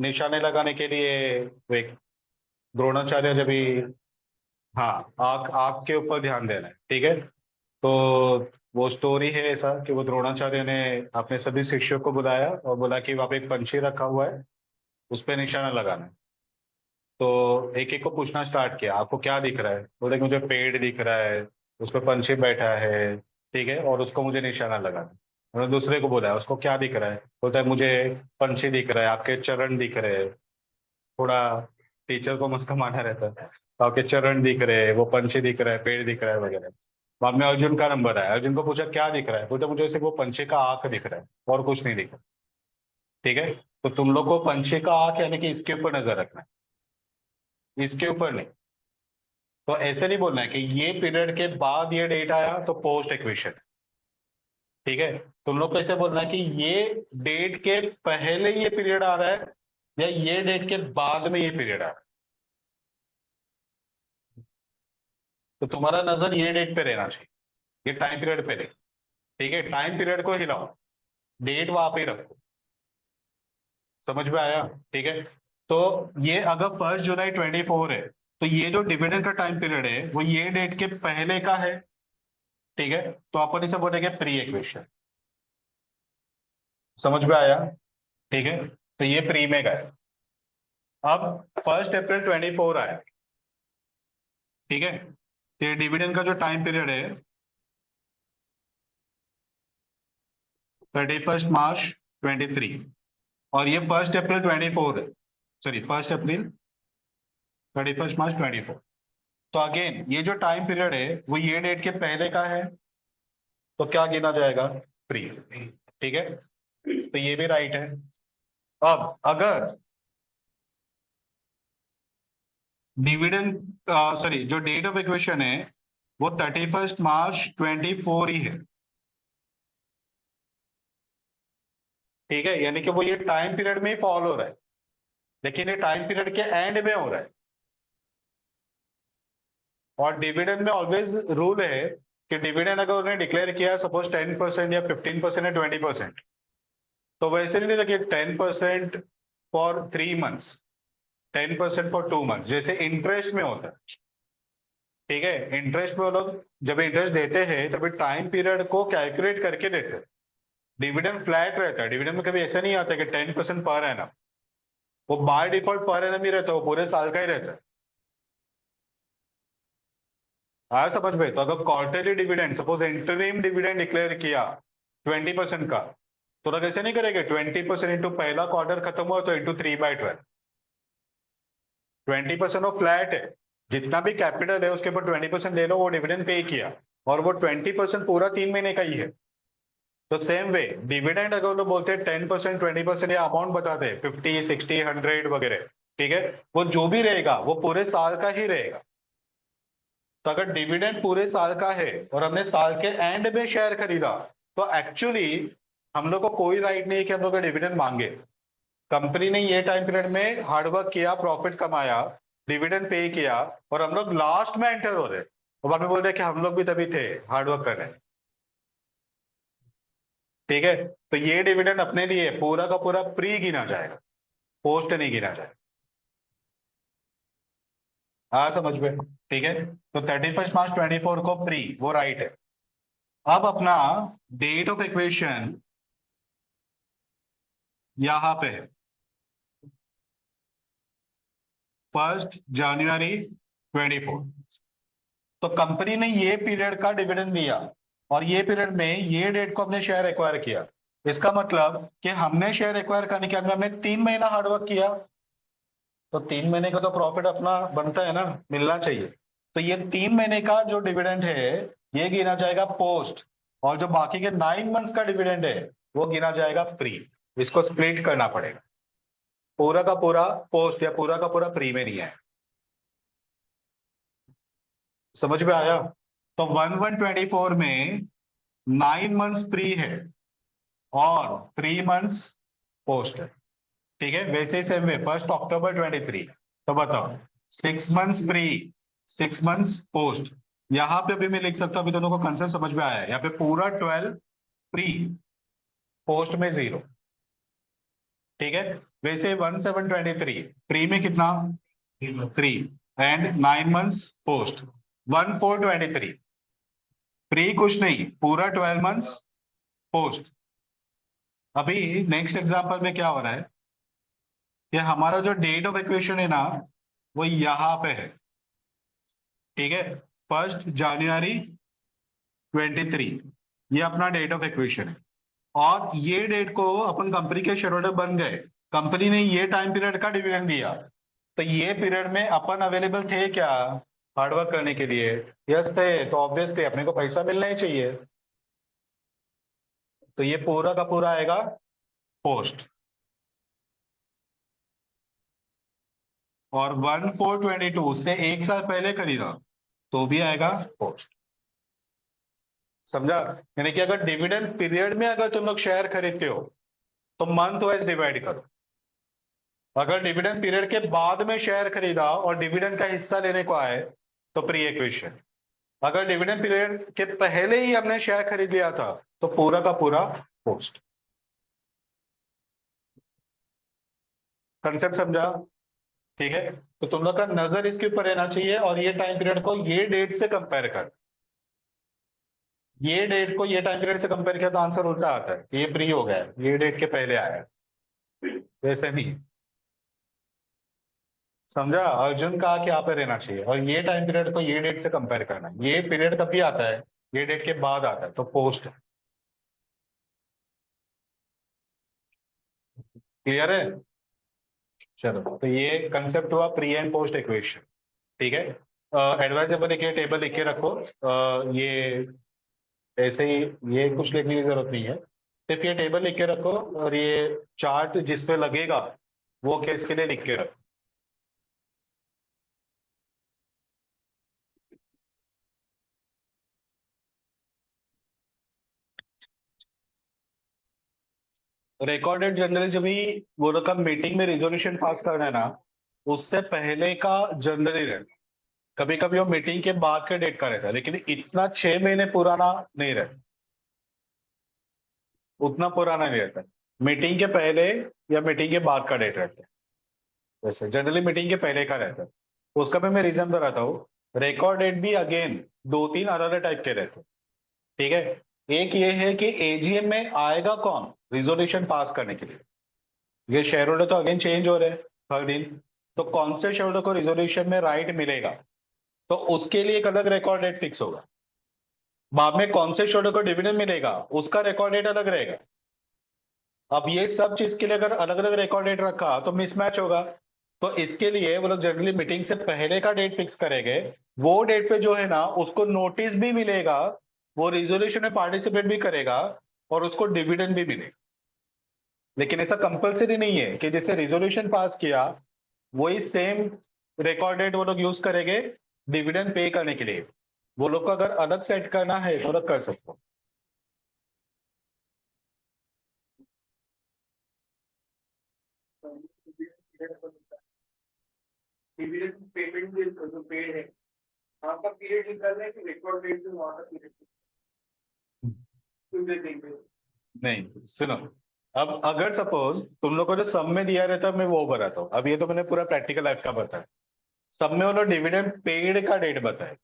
निशाने लगाने के लिए वो एक द्रोणाचार्य जब भी, हाँ, आग आग के ऊपर ध्यान देना है। ठीक है, तो वो स्टोरी है ऐसा कि वो द्रोणाचार्य ने अपने सभी शिष्यों को बुलाया और बोला कि वहां पे एक पंछी रखा हुआ है, उस पर निशाना लगाना है। तो एक एक को पूछना स्टार्ट किया, आपको क्या दिख रहा है? बोले कि मुझे पेड़ दिख रहा है, उस पर पंछी बैठा है, ठीक है, और उसको मुझे निशाना लगाना है। उन्होंने दूसरे को बोला उसको क्या दिख रहा है? बोलता है मुझे पंछी दिख रहा है, आपके चरण दिख रहे हैं। थोड़ा टीचर को मुझको मारना रहता है, तो आपके चरण दिख रहे हैं, वो पंछी दिख रहा है, पेड़ दिख रहा है वगैरह। बाद में अर्जुन का नंबर आया, अर्जुन को पूछा क्या दिख रहा है? बोलता मुझे सिर्फ वो पंछी का आंख दिख रहा है और कुछ नहीं दिख रहा। ठीक है, तो तुम लोग को पंछी का आंख यानी कि इसके ऊपर नजर रखना है, इसके ऊपर नहीं। तो ऐसे नहीं बोलना है कि ये पीरियड के बाद ये डेट आया तो पोस्ट एक्विजिशन। ठीक है, तुम लोग को ऐसे बोलना है कि ये डेट के पहले ये पीरियड आ रहा है या ये डेट के बाद में ये पीरियड आ रहा है। तो तुम्हारा नजर ये डेट पे रहना चाहिए, ये टाइम पीरियड पे नहीं। ठीक है, टाइम पीरियड को हिलाओ। डेट वहां पे रखो। समझ में आया? ठीक है। तो ये अगर 1 जुलाई 24 है तो ये जो डिविडेंड का टाइम पीरियड है वो ये डेट के पहले का है। ठीक है, तो अपन इसे बोलेंगे प्री इक्वेशन। समझ में आया? ठीक है, तो ये प्री में गए। अब 1 अप्रैल 24 आया। ठीक है, तो ये डिविडेंड का जो टाइम पीरियड है 31 मार्च 23, और ये 1 अप्रैल 24 है। सॉरी, 1 अप्रैल 31 मार्च 24। तो अगेन ये जो टाइम पीरियड है वो ये डेट के पहले का है, तो क्या गिना जाएगा? प्री। ठीक है, तो ये भी राइट है। अब अगर डिविडेंड, सॉरी, जो डेट ऑफ इक्वेशन है वो 31 मार्च 24 ही है। ठीक है, यानी कि वो ये टाइम पीरियड में ही फॉल हो रहा है, लेकिन ये टाइम पीरियड के एंड में हो रहा है। और डिविडेंड में ऑलवेज रूल है कि डिविडेंड अगर उन्होंने डिक्लेयर किया सपोज 10% या 15% या 20%, तो वैसे नहीं देखिए 10% फॉर 3 मंथ्स, 10% फॉर 2 मंथ्स, जैसे इंटरेस्ट में होता है। ठीक है, इंटरेस्ट में वो लोग जब इंटरेस्ट देते हैं तभी टाइम पीरियड को कैलकुलेट करके देते हैं। डिविडेंड फ्लैट रहता है, डिविडेंड में कभी ऐसा नहीं आता कि 10% पर एनम। वो बाय डिफॉल्ट पर एनम ही रहता है, वो पूरे साल का ही रहता है। आया समझ में? तो अगर quarterly dividend, suppose interim dividend declare किया 20% का, तो लोग ऐसे नहीं करेंगे 20% इंटू पहला क्वार्टर खत्म हुआ तो इंटू 3/12। 20% वो फ्लैट है, जितना भी कैपिटल है उसके ऊपर 20% ले लो, वो डिविडेंड पे किया, और वो 20% पूरा 3 महीने का ही है। तो सेम वे डिविडेंड अगर लोग बोलते हैं 10%, 20% या अमाउंट बताते हैं 50, 60, 100 वगैरह, ठीक है, वो जो भी रहेगा वो पूरे साल का ही रहेगा। तो अगर डिविडेंड पूरे साल का है और हमने साल के एंड में शेयर खरीदा, तो एक्चुअली हम लोग को कोई राइट नहीं है कि हम लोग डिविडेंड मांगे। कंपनी ने ये टाइम पीरियड में हार्डवर्क किया, प्रॉफिट कमाया, डिविडेंड पे किया, और हम लोग लास्ट में एंटर हो रहे, और बाद में बोल रहे कि हम लोग भी तभी थे हार्डवर्क कर रहे हैं। ठीक है, तो ये डिविडेंड अपने लिए पूरा का पूरा प्री गिना जाएगा, पोस्ट नहीं गिना जाएगा। हाँ समझ में? ठीक है, तो 31 मार्च 24 को प्री, वो राइट है। अब अपना डेट ऑफ इक्वेशन यहां पे है 1 जनवरी 24। तो कंपनी ने ये पीरियड का डिविडेंड दिया, और ये पीरियड में ये डेट को हमने शेयर एक्वायर किया। इसका मतलब कि हमने शेयर एक्वायर करने के अंदर हमने 3 महीना हार्डवर्क किया, तो 3 महीने का तो प्रॉफिट अपना बनता है ना, मिलना चाहिए। तो ये 3 महीने का जो डिविडेंड है ये गिना जाएगा पोस्ट, और जो बाकी के 9 मंथ्स का डिविडेंड है वो गिना जाएगा प्री। इसको स्प्लिट करना पड़ेगा, पूरा का पूरा पोस्ट या पूरा का पूरा प्री में नहीं है। समझ में आया? तो 1/1/24 में 9 मंथ्स प्री है और 3 मंथ्स पोस्ट है। ठीक है, वैसे ही सेम वे 1 अक्टूबर 23, तो बताओ 6 मंथ्स प्री, 6 मंथ्स पोस्ट। यहां पे भी मैं लिख सकता हूं, अभी दोनों को कंसेप्ट समझ में आया है। यहाँ पे पूरा 12 प्री, पोस्ट में 0। ठीक है, वैसे 1/7/23 प्री में कितना? 3, एंड 9 मंथ्स पोस्ट। 1/4/23 प्री कुछ नहीं, पूरा 12 मंथ्स पोस्ट। अभी नेक्स्ट एग्जांपल में क्या हो रहा है कि हमारा जो डेट ऑफ इक्वेशन है ना वो यहां पे है। ठीक है, 1 जनवरी 23 ये अपना डेट ऑफ इक्वेशन है, और ये डेट को अपन कंपनी के शेयर होल्डर बन गए। कंपनी ने ये टाइम पीरियड का डिविडेंड दिया, तो ये पीरियड में अपन अवेलेबल थे क्या हार्डवर्क करने के लिए? यस थे, तो ऑब्वियसली अपने को पैसा मिलना ही चाहिए। तो ये पूरा का पूरा आएगा पोस्ट, और 1/4/22 से 1 साल पहले खरीदा तो भी आएगा पोस्ट। समझा? यानी कि अगर डिविडेंड पीरियड में अगर तुम लोग शेयर खरीदते हो तो मंथ वाइज डिवाइड करो। अगर डिविडेंड पीरियड के बाद में शेयर खरीदा और डिविडेंड का हिस्सा लेने को आए तो प्री इक्वेशन। अगर डिविडेंड पीरियड के पहले ही हमने शेयर खरीद लिया था तो पूरा का पूरा पोस्ट। कंसेप्ट समझा? ठीक है, तो तुम लोग का नजर इसके ऊपर रहना चाहिए और ये टाइम पीरियड को ये डेट से कंपेयर कर, ये डेट को ये टाइम पीरियड से कंपेयर किया तो आंसर उल्टा आता है कि ये प्री हो गया है, ये डेट के पहले आया है, वैसे नहीं। समझा? अर्जुन कहा कि यहाँ पे रहना चाहिए और ये टाइम पीरियड को ये डेट से कंपेयर करना है। ये पीरियड कभी आता है? ये डेट के बाद आता है, तो पोस्ट। क्लियर है? चलो, तो ये कंसेप्ट हुआ प्री एंड पोस्ट इक्वेशन। ठीक है, एडवाइजेबल लिखिए, टेबल लिख के रखो। ये ऐसे ही, ये कुछ लिखने की जरूरत नहीं है, सिर्फ ये टेबल लिख के रखो और ये चार्ट जिस पे लगेगा वो केस के लिए लिख के रखो। रिकॉर्डेड जनरली जब भी वो लोग का मीटिंग में रिजोल्यूशन पास करना है ना, उससे पहले का जनरली रहता। कभी कभी वो मीटिंग के बाद के डेट का रहता है, लेकिन इतना 6 महीने पुराना नहीं रहता, उतना पुराना नहीं रहता। मीटिंग के पहले या मीटिंग के बाद का डेट रहता है, वैसे जनरली मीटिंग के पहले का रहता है। उसका भी मैं रीजन बताता हूँ। रिकॉर्ड डेट भी अगेन दो तीन अलग अलग टाइप के रहते हैं। ठीक है, एक ये है कि एजीएम में आएगा कौन रिजोल्यूशन पास करने के लिए। ये शेयर होल्डर तो अगेन चेंज हो रहे हैं हर दिन, तो कौन से शेयर होल्डर को रिजोल्यूशन में राइट मिलेगा, तो उसके लिए एक अलग रिकॉर्ड डेट फिक्स होगा। बाद में कौन से शेयर होल्डर को डिविडेंड मिलेगा, उसका रिकॉर्ड डेट अलग रहेगा। अब ये सब चीज के लिए अगर अलग अलग रिकॉर्ड डेट रखा तो मिसमैच होगा। तो इसके लिए वो लोग जनरली मीटिंग से पहले का डेट फिक्स करेंगे। वो डेट पे जो है ना, उसको नोटिस भी मिलेगा, वो रिजोल्यूशन में पार्टिसिपेट भी करेगा और उसको डिविडेंड भी मिलेगा। लेकिन ऐसा कंपलसरी नहीं है कि जैसे रिजोल्यूशन पास किया वही सेम रिकॉर्ड डेट वो लोग यूज करेंगे डिविडेंड पे करने के लिए। वो लोग को अगर अलग सेट करना है तो अलग कर सकते हो। डिविडेंड पेमेंट जो पेड है, वहाँ का पीरियड निकालना है कि रिकॉर्ड डेट से वहाँ का पीरियड क्यों दे देंगे? नहीं, सुनो, अब अगर सपोज तुम लोग को जो सब में दिया रहता है मैं वो बताता हूँ। अब ये तो मैंने पूरा प्रैक्टिकल लाइफ का बताया। सब में वो लोग डिविडेंड पेड का डेट बताए।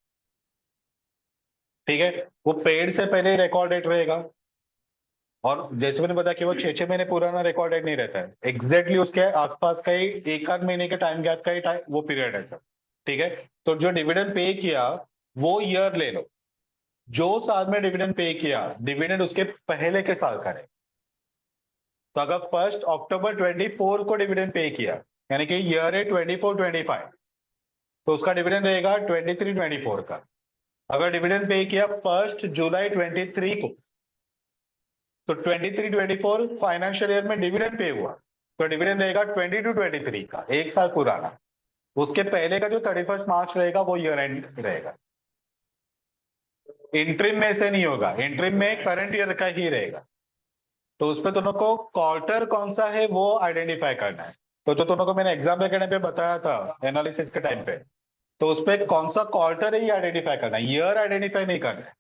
ठीक है, वो पेड से पहले रिकॉर्ड डेट रहेगा। और जैसे मैंने बताया कि वो 6 6 महीने पुराना रिकॉर्ड डेट नहीं रहता है, एग्जैक्टली उसके आसपास का ही एक आध महीने के टाइम गैप का ही टाइम वो पीरियड रहता है। ठीक है, तो जो डिविडेंड पे किया वो ईयर ले लो, जो साल में डिविडेंड पे किया डिविडेंड उसके पहले के साल का है। तो अगर 1 अक्टूबर 24 को डिविडेंड पे किया, यानी कि ईयर है 24 25, तो उसका डिविडेंड रहेगा 23 24 का। अगर डिविडेंड पे किया 1 जुलाई 23 को, तो 23 24 फाइनेंशियल ईयर में डिविडेंड पे हुआ, तो डिविडेंड रहेगा 22 23 का, एक साल पुराना। उसके पहले का जो 31 मार्च रहेगा वो ईयर एंड रहेगा। इंट्रिम में से नहीं होगा, इंट्रिम में करंट ईयर का ही रहेगा। तो उस पर दोनों को क्वार्टर कौन सा है वो आइडेंटिफाई करना है। तो जो दोनों को मैंने एग्जाम देने पे बताया था एनालिसिस के टाइम पे, तो उस पर कौन सा क्वार्टर है ये आइडेंटिफाई करना है, ईयर आइडेंटिफाई नहीं करना है।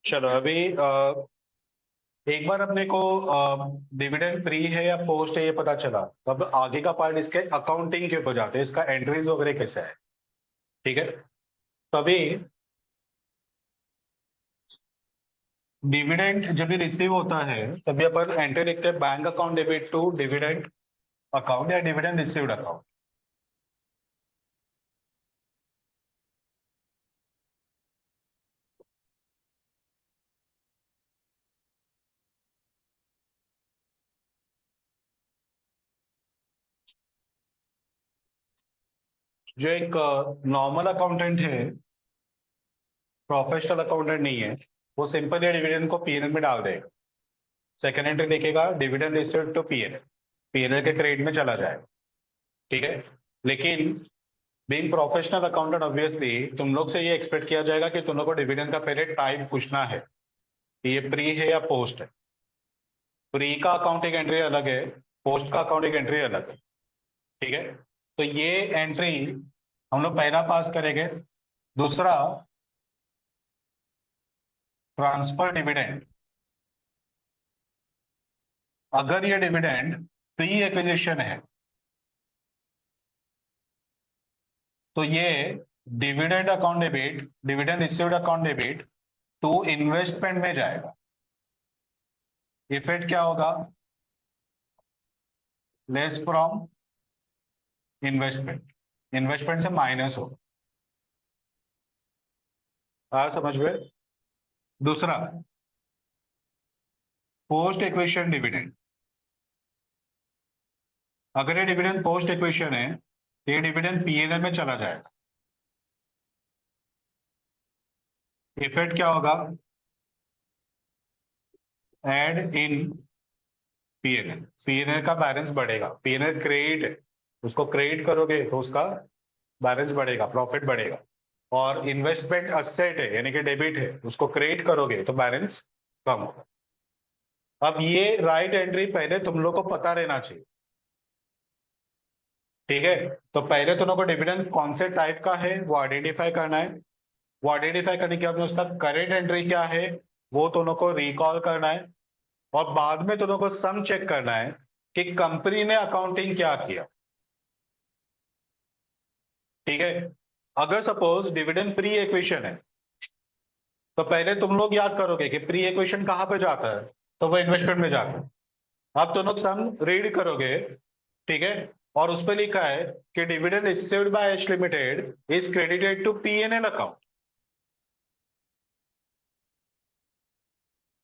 चलो अभी एक बार अपने को डिविडेंड फ्री है या पोस्ट है ये पता चला, तो अब आगे का पार्ट इसके अकाउंटिंग के ऊपर जाते हैं, इसका एंट्रीज वगैरह कैसे है। ठीक है, तो अभी डिविडेंड जब भी रिसीव होता है तभी अपन एंट्री लिखते हैं, bank account debit to dividend account या डिविडेंड रिसीव्ड अकाउंट। जो एक नॉर्मल अकाउंटेंट है, प्रोफेशनल अकाउंटेंट नहीं है, वो सिंपल ये डिविडेंड को पीएनएल में डाल देगा। सेकेंड एंट्री लिखेगा dividend received to PNL, PNL के क्रेडिट में चला जाएगा। ठीक है, लेकिन बीइंग प्रोफेशनल अकाउंटेंट ऑब्वियसली तुम लोग से ये एक्सपेक्ट किया जाएगा कि तुम लोग को डिविडेंड का पहले टाइप पूछना है कि ये प्री है या पोस्ट है। प्री का अकाउंटिंग एंट्री अलग है, पोस्ट का अकाउंटिंग एंट्री अलग है। ठीक है, तो ये एंट्री हम लोग पहला पास करेंगे। दूसरा, ट्रांसफर डिविडेंड, अगर ये डिविडेंड प्री एक्विजिशन है तो ये dividend account debit, dividend received account debit to investment में जाएगा। इफेक्ट क्या होगा? लेस फ्रॉम इन्वेस्टमेंट, इन्वेस्टमेंट से माइनस होगा। समझ में? दूसरा, पोस्ट एक्विजिशन डिविडेंड, अगर ये डिविडेंड पोस्ट एक्विजिशन है तो ये डिविडेंड पीएनएल में चला जाएगा। इफेक्ट क्या होगा? एड इन पीएनएल, पीएनएल का बैलेंस बढ़ेगा। पीएनएल क्रेडिट है, उसको क्रेडिट करोगे तो उसका बैलेंस बढ़ेगा, प्रॉफिट बढ़ेगा। और इन्वेस्टमेंट असेट है यानी कि डेबिट है, उसको क्रेडिट करोगे तो बैलेंस कम होगा। अब ये राइट एंट्री पहले तुम लोग को पता रहना चाहिए, ठीक है? तो पहले तुम लोग को डिविडेंड कौन से टाइप का है वो आइडेंटिफाई करना है। वो आइडेंटिफाई करने के बाद में उसका करेंट एंट्री क्या है वो तुम लोग को रिकॉल करना है। और बाद में तुम लोग को सम चेक करना है कि कंपनी ने अकाउंटिंग क्या किया, ठीक है? अगर सपोज डिविडेंड प्री एक्विजिशन है तो पहले तुम लोग याद करोगे कि प्री एक्विजिशन कहां पे जाता है, तो वो इन्वेस्टमेंट में जाता है। अब तुम लोग सम रीड करोगे, ठीक है? और उस पर लिखा है कि dividend received by H limited is credited to PNL account.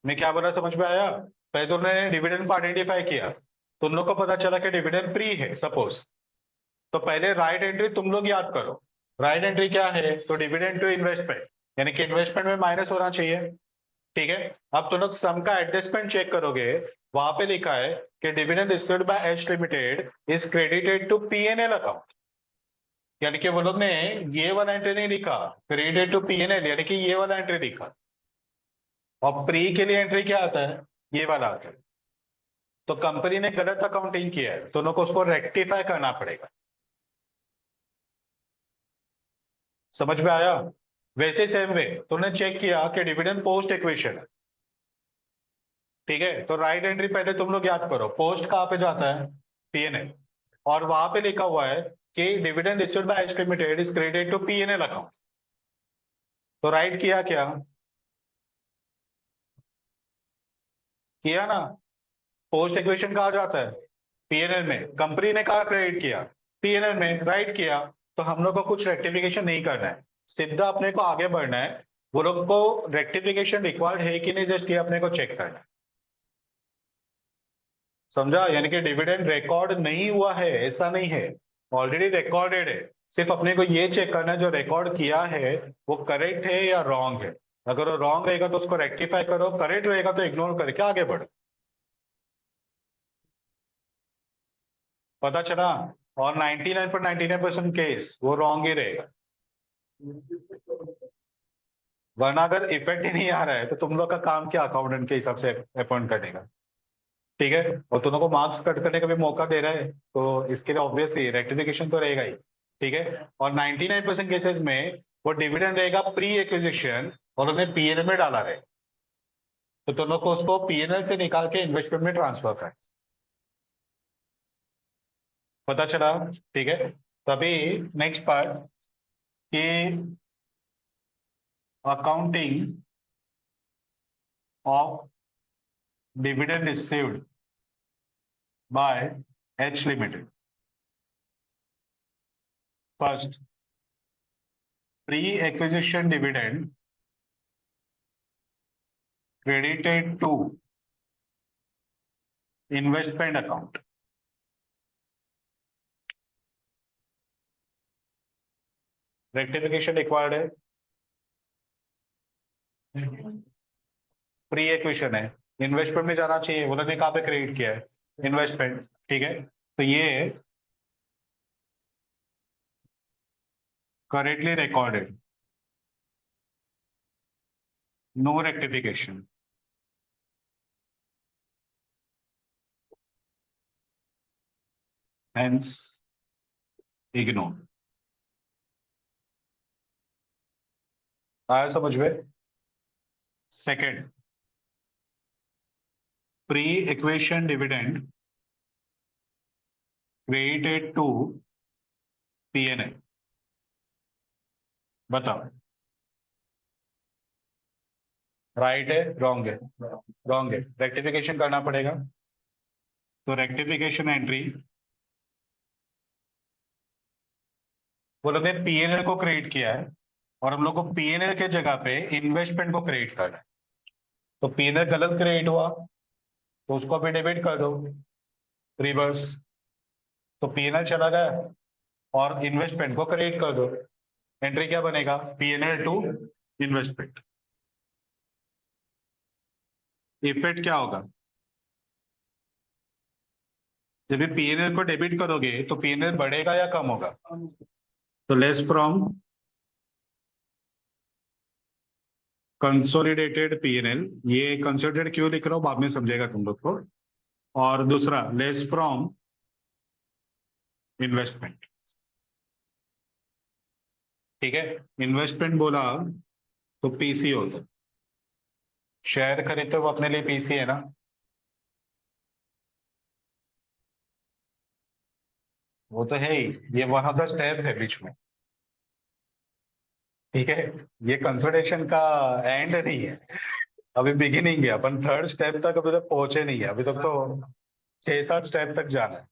मैं क्या बोला समझ में आया? पहले तुमने डिविडेंड को आइडेंटिफाई किया, तुम लोग को पता चला कि डिविडेंड प्री है सपोज, तो पहले राइट एंट्री तुम लोग याद करो। राइट एंट्री क्या है? तो डिविडेंड टू इन्वेस्टमेंट, यानी कि इन्वेस्टमेंट में माइनस होना चाहिए, ठीक है? अब तुम लोग सम का एडजस्टमेंट चेक करोगे, वहां पे लिखा है कि dividend received by H limited is credited to PNL account, यानी कि वो लोग ने ये वाला एंट्री नहीं लिखा क्रेडिटेड टू पीएनएल, यानी कि ये वाला एंट्री लिखा। और प्री के लिए एंट्री क्या आता है? ये वाला आता है। तो कंपनी ने गलत अकाउंटिंग किया है, तो लोग को उसको रेक्टिफाई करना पड़ेगा। समझ में आया? वैसे सेम वे तुमने चेक किया कि डिविडेंड पोस्ट इक्वेशन है, ठीक है? तो राइट एंट्री पहले तुम लोग याद करो, पोस्ट कहां पे जाता है? पीएनएल। और वहां पे लिखा हुआ है कि dividend received by H limited is credited to PNL account. तो राइट किया क्या? किया ना? पोस्ट इक्वेशन कहा जाता है? पीएनएल में। कंपनी ने कहा क्रेडिट किया? पीएनएल में। राइट किया? तो हम लोग को कुछ रेक्टिफिकेशन नहीं करना है, सीधा अपने को आगे बढ़ना है। वो लोग को रेक्टिफिकेशन रिक्वायर्ड है कि नहीं, जस्ट ये अपने को चेक करना है। समझा? यानी कि डिविडेंड रिकॉर्ड नहीं हुआ है ऐसा नहीं है, ऑलरेडी रिकॉर्डेड है। सिर्फ अपने को ये चेक करना है जो रिकॉर्ड किया है वो करेक्ट है या रॉन्ग है। अगर वो रॉन्ग रहेगा तो उसको रेक्टिफाई करो, करेक्ट रहेगा तो इग्नोर करके आगे बढ़ो। पता चला? और 99.99% केस वो रॉन्ग ही रहेगा। वरना अगर इफेक्ट ही नहीं आ रहा है तो तुम लोग का काम क्या अकाउंटेंट के हिसाब से अपॉइंट करने का, ठीक है? और तुम लोग को मार्क्स कट करने का भी मौका दे रहा है तो इसके लिए ऑब्वियसली रेक्टिफिकेशन तो रहेगा ही, ठीक है? और 99% केसेस में वो डिविडेंड रहेगा प्री एक्विजिशन और उन्हें पीएनएल में डाला रहे, तो तुम लोग को उसको पीएनएल से निकाल के इन्वेस्टमेंट में ट्रांसफर करें। पता चला? ठीक है। तभी नेक्स्ट पार्ट कि accounting of dividend received by H limited. First, pre acquisition dividend credited to investment account। Rectification required है, प्री एक्विजिशन है, इन्वेस्टमेंट में जाना चाहिए, उन्होंने कहाँ पे क्रेडिट किया है? इन्वेस्टमेंट, ठीक है? तो ये correctly recorded, no rectification, hence ignore. आया समझ में? Second, pre equation dividend credited to PNL. बताओ राइट है रॉन्ग है? रॉन्ग है, रेक्टिफिकेशन करना पड़ेगा। तो रेक्टिफिकेशन एंट्री, वो लोग ने पीएनएल को क्रिएट किया है और हम लोग को पीएनएल के जगह पे इन्वेस्टमेंट को क्रिएट करना है। तो पीएनएल गलत क्रिएट हुआ तो उसको अभी डेबिट कर दो, रिवर्स। तो पीएनएल चला गया और इन्वेस्टमेंट को क्रिएट कर दो। एंट्री क्या बनेगा? PNL to investment. इफेक्ट क्या होगा? जब भी पीएनएल को डेबिट करोगे तो पीएनएल बढ़ेगा या कम होगा? तो लेस फ्रॉम कंसोलिडेटेड पीएनएल, ये कंसोलिडेटेड क्यों लिख रहा हूं बाद में समझेगा तुम लोग को। और दूसरा लेस फ्रॉम इन्वेस्टमेंट। ठीक है, इन्वेस्टमेंट बोला तो पीसी होता, शेयर खरीदते वो अपने लिए पीसी है ना। वो तो है ही, ये वन ऑफ द स्टेप है बीच में। ठीक है, ये कंसोलिडेशन का एंड नहीं है, अभी बिगिनिंग है। अपन थर्ड स्टेप तक अभी तक पहुंचे नहीं है, अभी तक तो 6-7 स्टेप तक जाना है।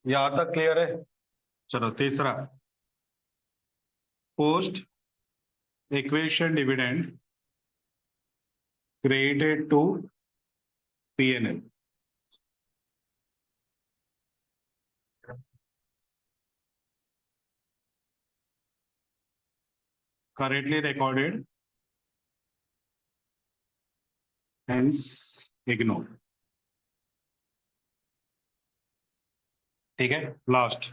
यहां तक क्लियर है? चलो तीसरा, post equation dividend credited to PNL. Correctly recorded, hence ignore. ठीक है, last,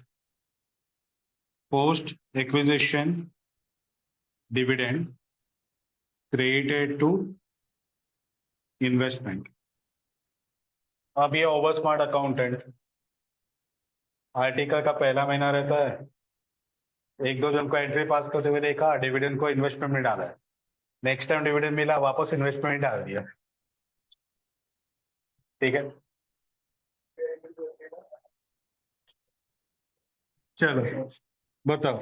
post acquisition dividend credited to investment. अब ये ओवर स्मार्ट अकाउंटेंट, आर्टिकल का पहला महीना रहता है, एक दो जन को एंट्री पास करते हुए देखा, डिविडेंड को इन्वेस्टमेंट में डाला है, नेक्स्ट टाइम डिविडेंड मिला वापस इन्वेस्टमेंट में डाल दिया। ठीक है, चलो बताओ,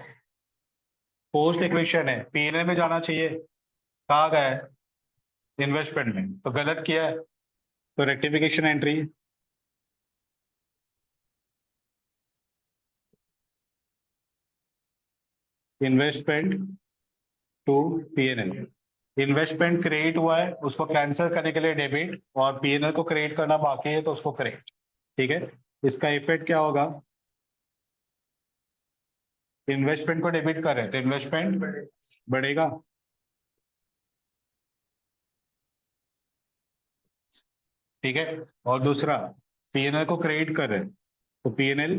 पोस्ट इक्वेशन है, पीएनएल में जाना चाहिए, कहाँ गया है? इन्वेस्टमेंट में, तो गलत किया है, तो rectification entry, investment to PNL. Investment create हुआ है, उसको कैंसिल करने के लिए डेबिट, और पीएनएल को क्रिएट करना बाकी है तो उसको क्रेडिट। ठीक है, इसका इफेक्ट क्या होगा? इन्वेस्टमेंट को डेबिट कर रहे हैं तो इन्वेस्टमेंट बढ़ेगा। ठीक है, और दूसरा पीएनएल को क्रिएट कर रहे हैं तो पीएनएल,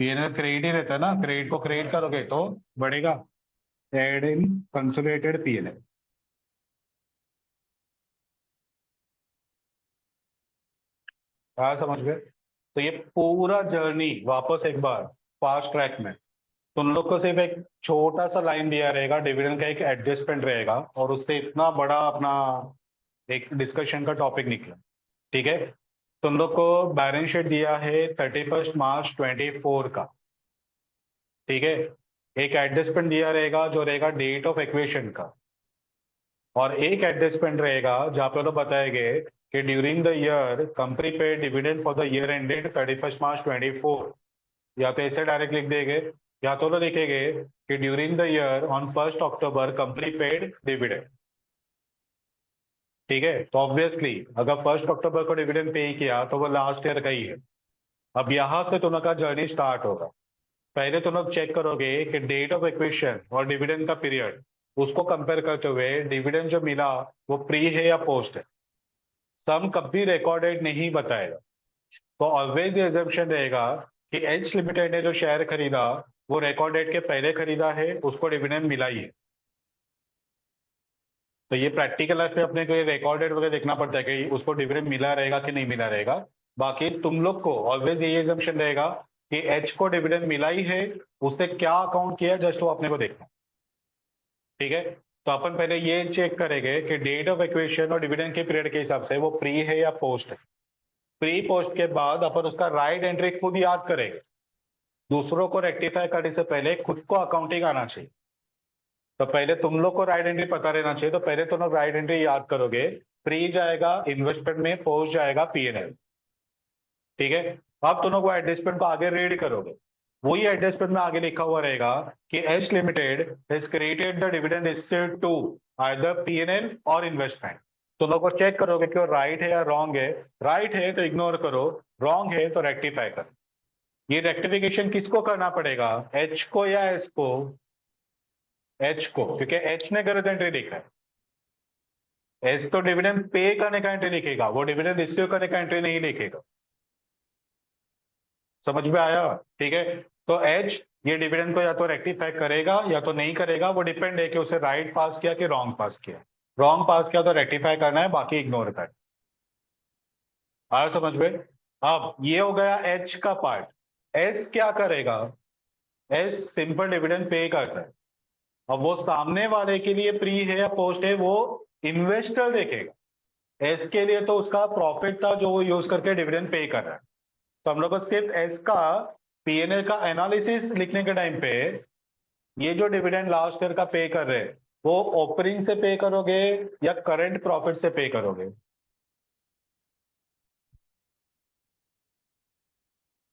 पीएनएल क्रेडिट ही रहता है ना, क्रेडिट को क्रेडिट करोगे तो बढ़ेगा। एड इन कंसोलिडेटेड पीएनएल। हाँ समझ गए? तो ये पूरा जर्नी वापस एक बार फास्ट ट्रैक में, तुम लोग को सिर्फ एक छोटा सा लाइन दिया रहेगा, डिविडेंड का एक एडजस्टमेंट रहेगा, और उससे इतना बड़ा अपना एक डिस्कशन का टॉपिक निकला। ठीक है, तुम लोग को बैलेंस शीट दिया है 31 मार्च 24 का। ठीक है, एक एडजस्टमेंट दिया रहेगा जो रहेगा डेट ऑफ एक्वेशन का, और एक एडजस्टमेंट रहेगा जहाँ पे लोग बताएंगे कि ड्यूरिंग द ईयर कंपनी पे dividend for the year ended 31 मार्च 24। या तो ऐसे डायरेक्ट लिख देंगे, या तो लोग लिखेंगे कि during the year on 1 October company paid dividend. ठीक है, तो ऑब्वियसली अगर 1 अक्टूबर को डिविडेंड पे किया तो वो लास्ट ईयर का ही है। अब यहाँ से तुम लोग का जर्नी स्टार्ट होगा। पहले तुम लोग चेक करोगे कि डेट ऑफ इक्वेशन और डिविडेंड का पीरियड, उसको कंपेयर करते हुए डिविडेंड जो मिला वो प्री है या पोस्ट है। सम कभी रिकॉर्डेड नहीं बताएगा, तो ऑलवेज ये एजम्पशन रहेगा कि एच लिमिटेड ने जो शेयर खरीदा वो रिकॉर्ड डेट के पहले खरीदा है, उसको डिविडेंड मिला ही है। तो ये प्रैक्टिकल लाइफ में अपने को ये रिकॉर्ड डेट वगैरह देखना पड़ता है कि उसको डिविडेंड मिला रहेगा कि नहीं मिला रहेगा। बाकी तुम लोग को ऑलवेज यही एजम्पशन रहेगा कि एच को डिविडेंड मिला ही है, उसने क्या अकाउंट किया जस्ट वो अपने को देखना। ठीक है, तो अपन पहले ये चेक करेंगे कि डेट ऑफ इक्वेशन और डिविडेंड के पीरियड के हिसाब से वो प्री है या पोस्ट है। प्री पोस्ट के बाद अपन उसका राइट एंट्री खुद याद करेंगे। दूसरों को रेक्टिफाई करने से पहले खुद को अकाउंटिंग आना चाहिए। तो पहले तुम लोग को राइट एंट्री पता रहना चाहिए, तो पहले तुम लोग राइट एंट्री याद करोगे। प्री जाएगा इन्वेस्टमेंट में, पोस्ट जाएगा पीएनएल। ठीक है, अब तुम लोग वो एडजस्टमेंट को आगे रीड करोगे। वही एडजस्टमेंट में आगे लिखा हुआ रहेगा कि H limited has created the dividend received to either PNL और इन्वेस्टमेंट। तुम लोग को चेक करोगे कि वो राइट है या रॉन्ग है। राइट है तो इग्नोर करो, रॉन्ग है तो रेक्टिफाई करो। ये रेक्टिफिकेशन किसको करना पड़ेगा, एच को या एस को? एच को, क्योंकि एच ने गलत एंट्री लिखा है। एस तो डिविडेंड पे करने का एंट्री लिखेगा, वो डिविडेंड रिसीव करने का एंट्री नहीं लिखेगा। समझ में आया? ठीक है, तो एच ये डिविडेंड को या तो रेक्टिफाई करेगा या तो नहीं करेगा, वो डिपेंड है कि उसे राइट पास किया कि रॉन्ग पास किया। रॉन्ग पास किया तो रेक्टिफाई करना है, बाकी इग्नोर करना है। आया समझ में? अब ये हो गया एच का पार्ट। एस क्या करेगा? एस सिंपल डिविडेंड पे करता है। अब वो सामने वाले के लिए प्री है या पोस्ट है वो इन्वेस्टर देखेगा। एस के लिए तो उसका प्रॉफिट था जो वो यूज करके डिविडेंड पे कर रहा है। तो हम लोग को सिर्फ एस का पीएनएल का एनालिसिस लिखने के टाइम पे ये जो डिविडेंड लास्ट ईयर का पे कर रहे हैं वो ओपनिंग से पे करोगे या करंट प्रॉफिट से पे करोगे?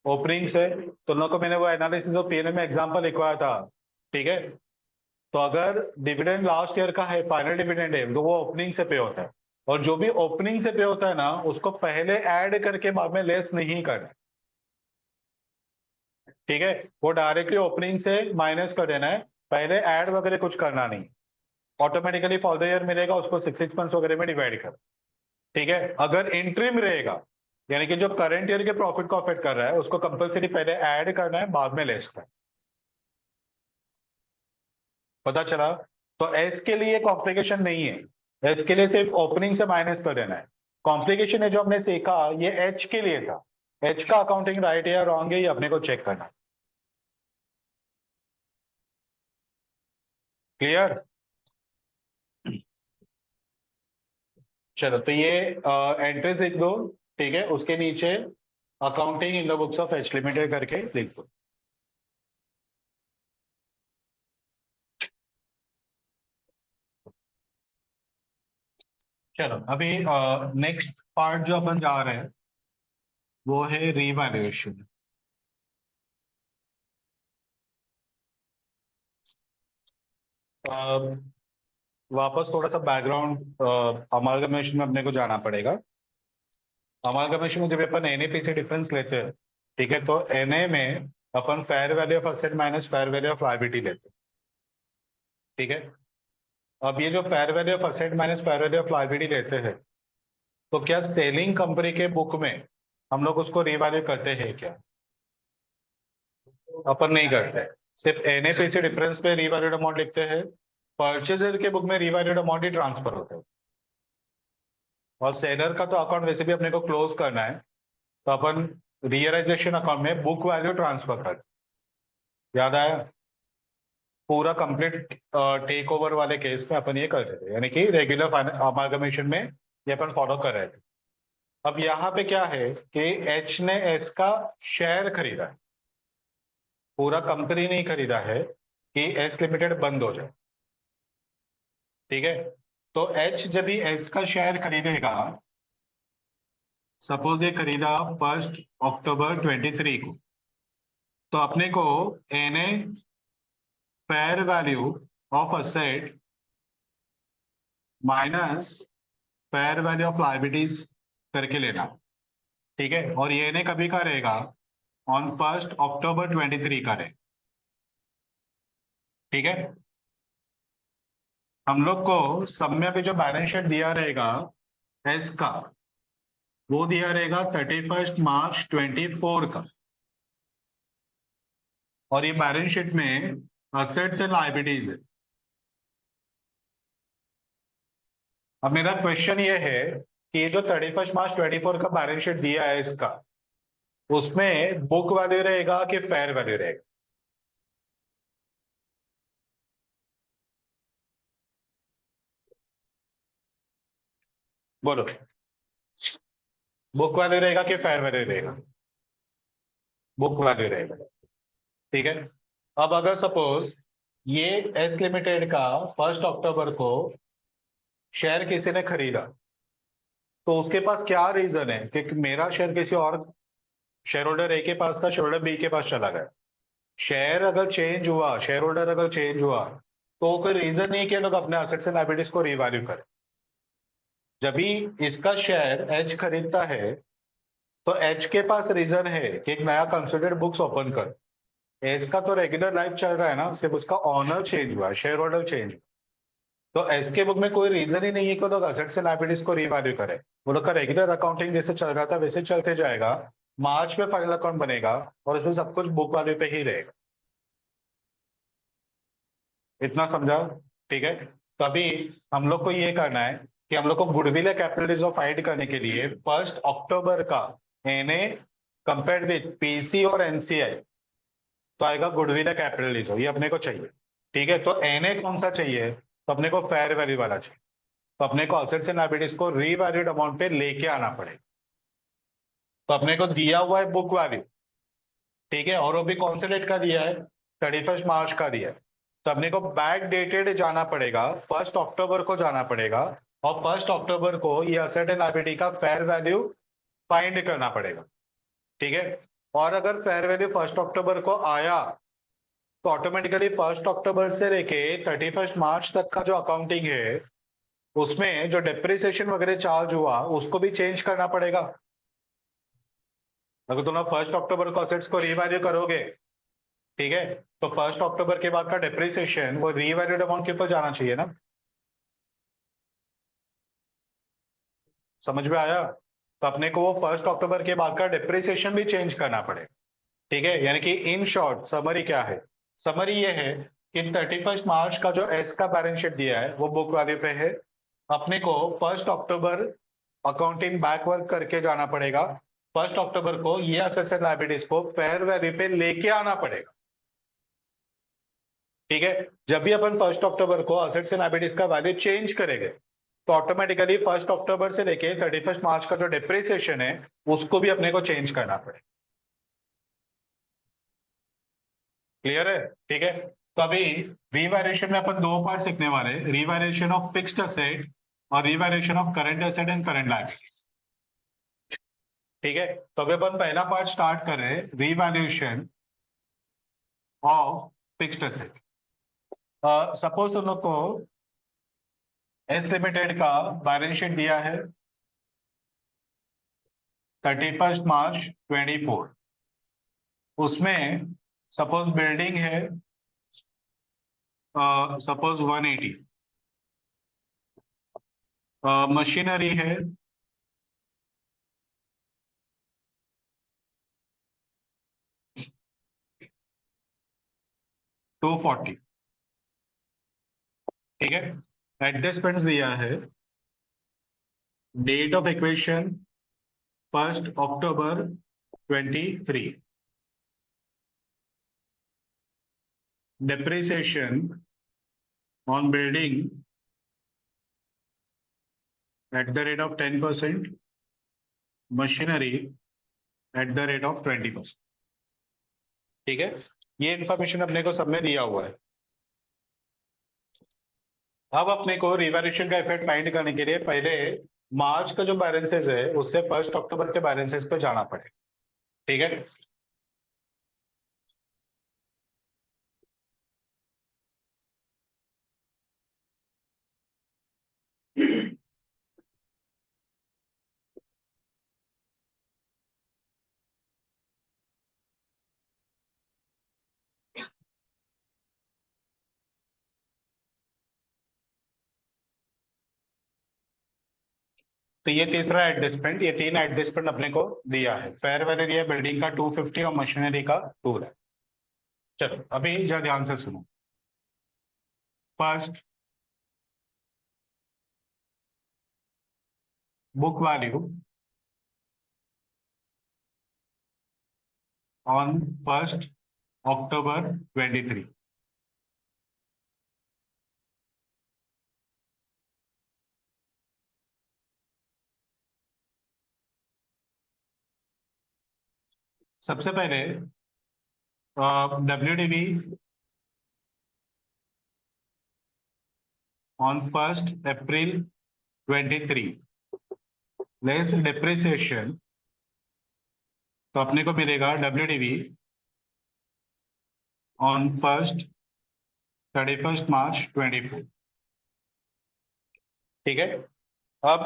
ओपनिंग से। तो लोगों को मैंने वो एनालिसिस और पीएनएल में एग्जांपल लिखवाया था। ठीक है, तो अगर डिविडेंड लास्ट ईयर का है, फाइनल डिविडेंड है, तो वो ओपनिंग से पे होता है। और जो भी ओपनिंग से पे होता है ना उसको पहले ऐड करके बाद में लेस नहीं करना। ठीक है, वो डायरेक्टली ओपनिंग से माइनस कर देना है, पहले ऐड वगैरह कुछ करना नहीं। ऑटोमेटिकली फॉर द ईयर मिलेगा, उसको 6 मंथ्स वगैरह में डिवाइड कर। ठीक है, अगर इंट्रीम रहेगा यानी कि जो करंट ईयर के प्रॉफिट को अफेक्ट कर रहा है उसको कंपलसरी पहले ऐड करना है बाद में लेस करना। पता चला? तो एस के लिए कॉम्प्लिकेशन नहीं है, एस के लिए सिर्फ ओपनिंग से माइनस कर देना है। कॉम्प्लिकेशन है जो हमने सीखा ये एच के लिए था। एच का अकाउंटिंग राइट है या रॉन्ग है ये अपने को चेक करना। क्लियर? चलो, तो ये एंट्रीज लिख दो। ठीक है, उसके नीचे accounting in the books of H limited करके लिख दो। चलो, अभी नेक्स्ट पार्ट जो अपन जा रहे हैं वो है रीवैल्यूएशन। वापस थोड़ा सा बैकग्राउंड अमालगमेशन में अपने को जाना पड़ेगा। अमालगमेशन में जब अपन एनएपीसी डिफरेंस लेते हैं, ठीक है, तो एनए में अपन fair value of asset minus fair value of liability लेते हैं। ठीक है, अब ये जो fair value of asset minus fair value of liability लेते हैं तो क्या सेलिंग कंपनी के बुक में हम लोग उसको रिवैल्यू करते हैं क्या? अपन नहीं करते, सिर्फ एनएपीसी डिफरेंस पे रिवैल्यूड अमाउंट लिखते हैं। परचेजर के बुक में रिवैल्यूड अमाउंट ही ट्रांसफर होता है। और सेलर का तो अकाउंट वैसे भी अपने को क्लोज करना है, तो अपन रियलाइजेशन अकाउंट में बुक वैल्यू ट्रांसफर करते हैं। याद आया? पूरा कंप्लीट टेक ओवर वाले केस में अपन ये करते थे, यानी कि रेगुलर अमालगमेशन में ये अपन फॉलो कर रहे थे। अब यहाँ पे क्या है कि एच ने एस का शेयर खरीदा है, पूरा कंपनी नहीं खरीदा है कि एस लिमिटेड बंद हो जाए। ठीक है, तो एच जब भी एस का शेयर खरीदेगा, सपोज ये खरीदा 1 अक्टूबर 23 को, तो अपने को N A fair value of asset minus fair value of liabilities करके लेना। ठीक है, और ये एन ए कभी का रहेगा? ऑन 1 अक्टूबर 23 का रहेगा। ठीक है, हम लोग को सब में अभी जो बैलेंस शीट दिया रहेगा एस का, वो दिया रहेगा 31 मार्च 24 का। और ये बैलेंस शीट में असेट्स एंड लायबिलिटीज है। अब मेरा क्वेश्चन ये है कि ये जो 31 मार्च 24 का बैलेंस शीट दिया है इसका, उसमें बुक वैल्यू रहेगा कि फेयर वैल्यू रहेगा? बोलो, बुक वैल्यू रहेगा कि फेयर वैल्यू रहेगा? बुक वैल्यू रहेगा। ठीक है। अब अगर सपोज ये एस लिमिटेड का 1 अक्टूबर को शेयर किसी ने खरीदा, तो उसके पास क्या रीजन है कि मेरा शेयर किसी और शेयर होल्डर ए के पास था, शेयर होल्डर बी के पास चला गया? शेयर अगर चेंज हुआ, शेयर होल्डर अगर चेंज हुआ, तो कोई रीजन नहीं कि लोग अपने एसेट्स एंड लायबिलिटीज को रिवैल्यू करें। जब भी इसका शेयर एच खरीदता है, तो एच के पास रीजन है कि एक नया कंसोलिडेटेड बुक्स ओपन कर। एस का तो रेगुलर लाइफ चल रहा है ना, सिर्फ उसका ऑनर चेंज हुआ है, शेयर होल्डर चेंज। तो एस के बुक में कोई रीजन ही नहीं है कि लोग एसेट्स एंड लायबिलिटीज को रिवैल्यू करें। वो लोग का रेगुलर अकाउंटिंग जैसे चल रहा था वैसे चलते जाएगा। मार्च में फाइनल अकाउंट बनेगा और उसमें सब कुछ बुक वैल्यू पे ही रहेगा। इतना समझा? ठीक है। तो अभी हम लोग को ये करना है कि हम लोग को गुडविल कैपिटल रिजर्व फाइंड करने के लिए 1 अक्टूबर का एनए कंपेयर्ड विद पीसी और एनसीआई, तो आएगा गुडविल कैपिटल रिजर्व, ये अपने को चाहिए। ठीक है। तो एनए कौन सा चाहिए? तो अपने को फेयर वैल्यू वाला चाहिए। तो अपने को असेट्स एंड लायबिलिटीज को रीवैल्यूड अमाउंट पे लेके आना पड़ेगा। तो अपने को दिया हुआ है बुक वैल्यू, ठीक है, और वो भी कौन से डेट का दिया है? 31 मार्च का दिया है। तो अपने को बैक डेटेड जाना पड़ेगा, 1 अक्टूबर को जाना पड़ेगा, और 1 अक्टूबर को ये असेट एंड लायबिलिटी का फेयर वैल्यू फाइंड करना पड़ेगा। ठीक है। और अगर फेयर वैल्यू 1 अक्टूबर को आया, तो ऑटोमेटिकली 1 अक्टूबर से लेके 31 मार्च तक का जो अकाउंटिंग है, उसमें जो डेप्रिसिएशन वगैरह चार्ज हुआ उसको भी चेंज करना पड़ेगा। अगर तुम 1 अक्टूबर को असेट्स को रीवैल्यू करोगे, ठीक है, तो 1 अक्टूबर के बाद का डेप्रिसिएशन वो रीवैल्यूड अमाउंट के ऊपर जाना चाहिए ना। समझ में आया? तो अपने को वो 1 अक्टूबर के बाद का डेप्रिसिएशन भी चेंज करना पड़ेगा। ठीक है। यानी कि इन शॉर्ट समरी क्या है? समरी ये है कि 31 मार्च का जो एस का बैलेंस शीट दिया है वो बुक वैल्यू पे है। अपने को 1 अक्टूबर अकाउंटिंग बैकवर्क करके जाना पड़ेगा। 1 अक्टूबर को ये असेट्स एंड लायबिलिटीज को फेयर वैल्यू पे लेके आना पड़ेगा। ठीक है। जब भी अपन 1 अक्टूबर को असेट्स एंड लायबिलिटीज का वैल्यू चेंज करेंगे, तो ऑटोमेटिकली 1 अक्टूबर से लेके 31 मार्च का जो डिप्रिसिएशन है उसको भी अपने को चेंज करना पड़ेगा। क्लियर है? ठीक है। तो अभी रीवैल्यूएशन में अपन दो पार्ट सीखने वाले हैं, रीवैल्यूएशन ऑफ फिक्स्ड असेट और revaluation of current asset and current liabilities. ठीक है। तो अभी अपन पहला पार्ट स्टार्ट कर रहे हैं, revaluation of fixed asset. Suppose तुम लोग को एस लिमिटेड का बैलेंस शीट दिया है 31 मार्च 24। उसमें सपोज बिल्डिंग है, सपोज 180, मशीनरी है 240। ठीक है। एडजस्टमेंट्स दिया है, डेट ऑफ इक्वेशन 1 अक्टूबर 23, depreciation on building at the rate of 10%, machinery at the rate of 20%। ठीक है। ये इंफॉर्मेशन अपने को सब में दिया हुआ है। अब अपने को रिवैल्यूएशन का इफेक्ट फाइंड करने के लिए पहले मार्च का जो बैलेंसेस है उससे 1 अक्टूबर के बैलेंसेस पे जाना पड़ेगा। ठीक है। तो ये तीसरा एडजस्टमेंट, ये तीन एडजस्टमेंट अपने को दिया है। फेयर वैल्यू दिया बिल्डिंग का 250 और मशीनरी का 2 लाख। चलो अभी जरा ध्यान से सुनो। First, book value on 1st October 23। सबसे पहले WDV on 1st April 23 less depreciation, तो अपने को मिलेगा WDV ऑन 31st March 24। ठीक है। अब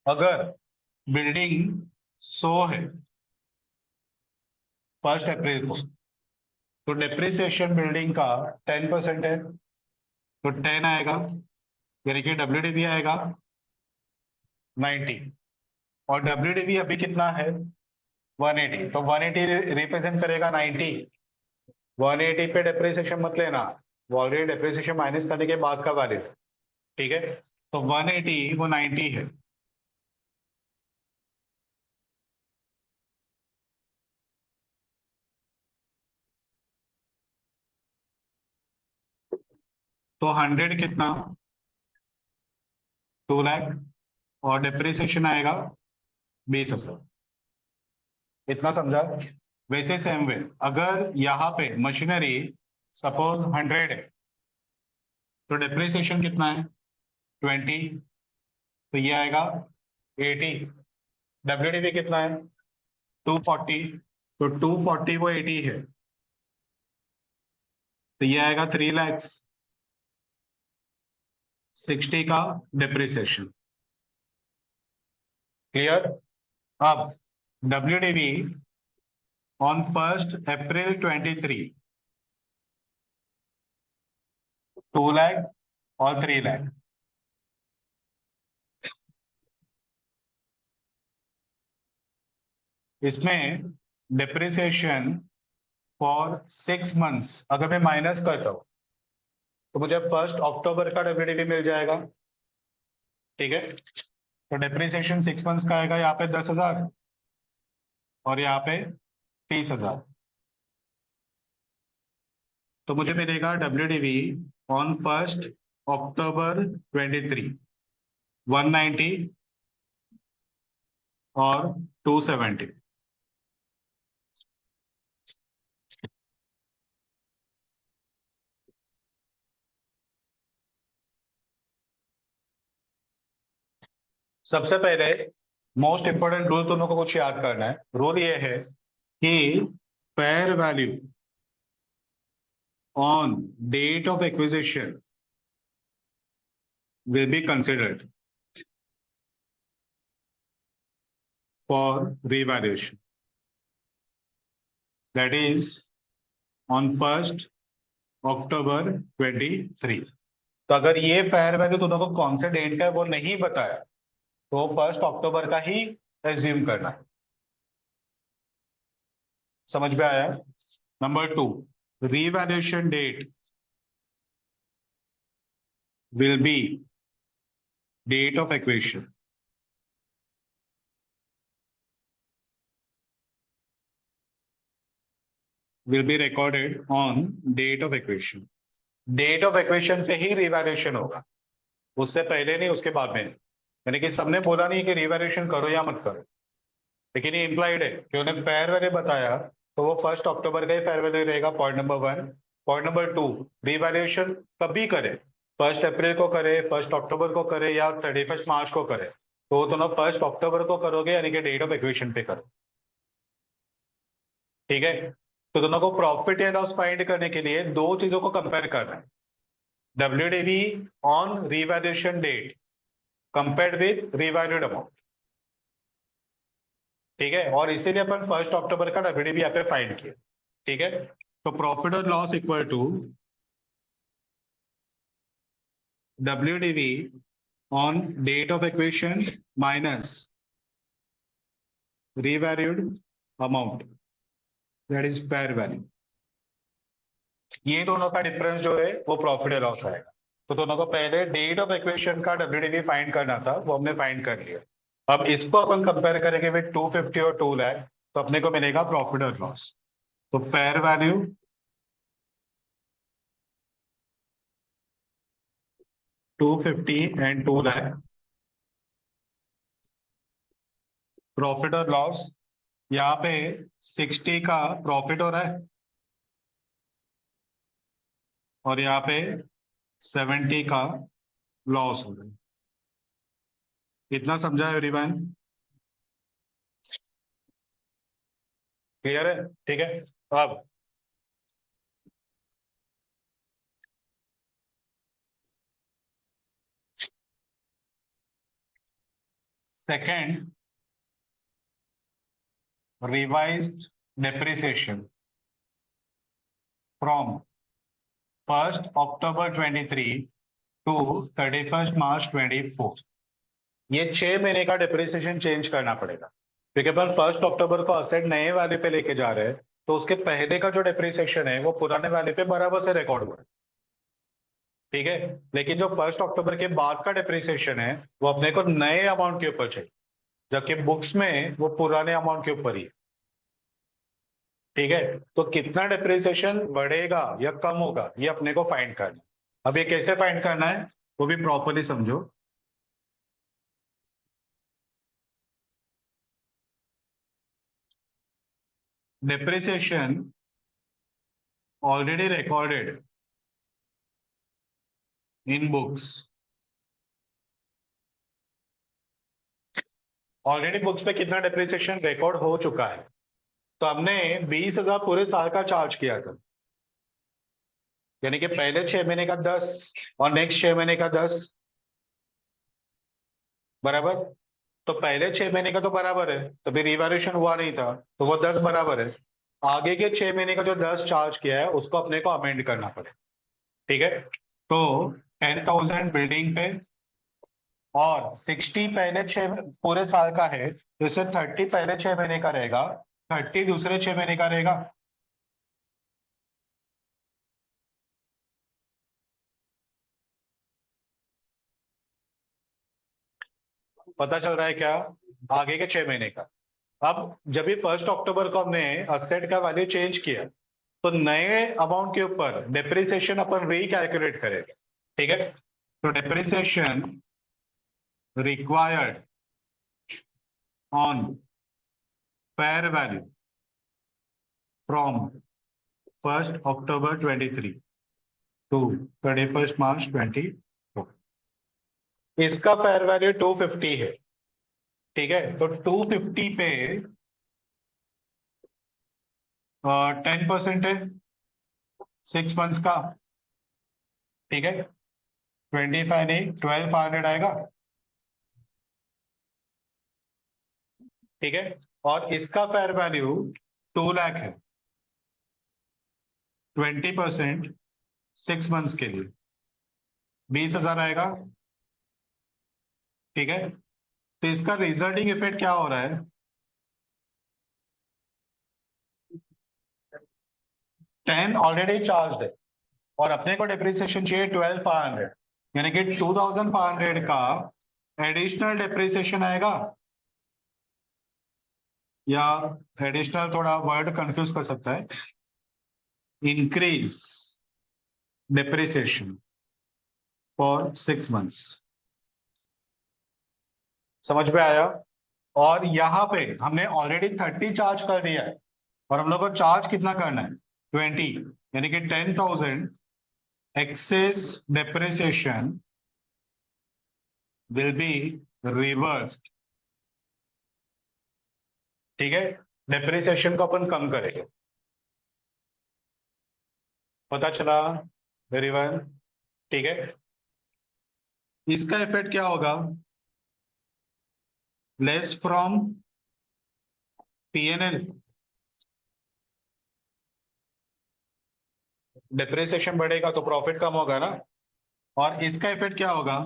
अगर बिल्डिंग 100 है 1 अप्रैल को, तो डिप्रिसिएशन बिल्डिंग का 10% है, तो 10 आएगा, यानी कि WDV आएगा 90 और WDV अभी कितना है 180, तो 180 रिप्रेजेंट करेगा 90। 180 पे डिप्रिसिएशन मत लेना, वो ऑलरेडी डिप्रिसिएशन माइनस करने के बाद का वैल्यू। ठीक है, तो 180 वो 90 है। तो 100 कितना 2 लाख और डिप्रिसिएशन आएगा 20,000। इतना समझा। वैसे सेम वे अगर यहाँ पे मशीनरी सपोज 100 है, तो डिप्रिसिएशन कितना है 20, तो ये आएगा 80। WDV कितना है 240, तो 240 वो 80 है, तो ये आएगा 3,60,000 का डिप्रिसिएशन। क्लियर। अब WDV on 1st April 23 2 lakh और 3 लाख। इसमें डिप्रिसिएशन फॉर 6 मंथ्स अगर मैं माइनस करता हूं, तो मुझे 1 अक्टूबर का WDV मिल जाएगा। ठीक है, तो डिप्रिसिएशन 6 मंथ्स का आएगा यहाँ पे 10,000 और यहाँ पे 30,000, तो मुझे मिलेगा WDV ऑन 1st October 23 190 और 270। सबसे पहले मोस्ट इंपोर्टेंट रूल दोनों को कुछ याद करना है। रूल ये है कि fair value on date of acquisition will be considered for revaluation, that is on 1st October 23। तो अगर ये फेयर वैल्यू दोनों को कौन से डेट का है वो नहीं बताया, तो 1 अक्टूबर का ही एज्यूम करना है। समझ में आया। Number 2, revaluation date will be date of acquisition, will be recorded on date of acquisition। Date of equation पे ही रिवैल्यूएशन होगा, उससे पहले नहीं उसके बाद में। यानी कि सबने बोला नहीं कि रिवैल्यूएशन करो या मत करो, लेकिन ये इंप्लाइड है कि उन्हें फेयर वैल्यू बताया, तो वो 1 अक्टूबर का ही फेयर वैल्यू रहेगा। Point number 1। Point number 2, revaluation कभी करे, 1 अप्रैल को करे, 1 अक्टूबर को करे या 31 मार्च को करे, तो दोनों 1 अक्टूबर को करोगे, यानी कि डेट ऑफ एक्विजिशन पे करो। ठीक है, तो दोनों को प्रॉफिट एंड लॉस फाइंड करने के लिए दो चीजों को कंपेयर करना है। WDV on revaluation date compared with revalued amount. ठीक है, और इसीलिए अपन 1 अक्टूबर का WDV यहाँ पे फाइंड किया। ठीक है, तो प्रॉफिट और loss equal to WDV on date of acquisition minus revalued amount, that is fair value. ये दोनों का डिफरेंस जो है वो प्रॉफिट और लॉस आएगा। तो दोनों को पहले डेट ऑफ एक्विजिशन का WDV फाइंड करना था, वो हमने फाइंड कर लिया। अब इसको अपन कंपेयर करेंगे विद 250 और 2 लाख, तो अपने को मिलेगा प्रॉफिट और लॉस। तो fair value 250 and 2 lakh, profit और लॉस यहाँ पे 60 का प्रॉफिट हो रहा है और यहाँ पे 70 का लॉस हो रहा है। इतना समझा एवरीवन? क्लियर है? ठीक है। अब second, revised depreciation from 1st October 23 to 31st March 24। ये 6 महीने का डिप्रिसिएशन चेंज करना पड़ेगा, क्योंकि अपन 1 अक्टूबर को असेट नए वाले पे लेके जा रहे हैं, तो उसके पहले का जो डिप्रिसिएशन है वो पुराने वाले पे बराबर से रिकॉर्ड हुआ है। ठीक है, लेकिन जो 1 अक्टूबर के बाद का डिप्रिसिएशन है वो अपने को नए अमाउंट के ऊपर चाहिए, जबकि बुक्स में वो पुराने अमाउंट के ऊपर ही है। ठीक है, तो कितना डिप्रिसिएशन बढ़ेगा या कम होगा ये अपने को फाइंड करना है। अब ये कैसे फाइंड करना है वो भी प्रॉपर्ली समझो। Depreciation already recorded in books, already books पे कितना डिप्रिसिएशन रिकॉर्ड हो चुका है, तो हमने 20,000 पूरे साल का चार्ज किया था, यानी कि पहले 6 महीने का 10 और नेक्स्ट 6 महीने का 10, बराबर। तो पहले 6 महीने का तो बराबर है, तो फिर रिवैल्यूएशन हुआ नहीं था, तो वो 10 बराबर है। आगे के 6 महीने का जो 10 चार्ज किया है उसको अपने को अमेंड करना पड़े। ठीक है, तो 10,000 बिल्डिंग पे और 60 पहले 6 पूरे साल का है, तो इससे 30 पहले 6 महीने का रहेगा, 30 दूसरे 6 महीने का रहेगा। पता चल रहा है क्या? आगे के 6 महीने का। अब जब भी 1 अक्टूबर को हमने असेट का वैल्यू चेंज किया, तो नए अमाउंट के ऊपर डेप्रिसिएशन अपन रिकैलकुलेट करेंगे। ठीक है, तो depreciation required on fair value from 1 अक्टूबर 23 टू 31 मार्च 24, इसका फेयर वैल्यू 250 है। ठीक है, तो 250 पे 10% है 6 मंथ्स का। ठीक है, 25 नहीं 12,500 आएगा। ठीक है, और इसका फेयर वैल्यू 2 लाख है, 20% 6 मंथ्स के लिए 20,000 आएगा। ठीक है, तो इसका रिजल्टिंग इफेक्ट क्या हो रहा है? 10 ऑलरेडी चार्ज है और अपने को डिप्रिसिएशन चाहिए 12,500, यानी कि 2,500 का एडिशनल डिप्रिसिएशन आएगा, या एडिशनल थोड़ा वर्ड कंफ्यूज कर सकता है, इंक्रीज डिप्रिसिएशन फॉर 6 मंथ्स। समझ में आया? और यहाँ पे हमने ऑलरेडी 30 चार्ज कर दिया है और हम लोग को चार्ज कितना करना है? 20, यानी कि 10,000 excess depreciation will be reversed। ठीक है, डेप्रिसिएशन को अपन कम करेंगे। पता चला वेरी वेल? ठीक है, इसका इफेक्ट क्या होगा? लेस फ्रॉम PNL, डेप्रिसिएशन बढ़ेगा तो प्रॉफिट कम होगा ना, और इसका इफेक्ट क्या होगा?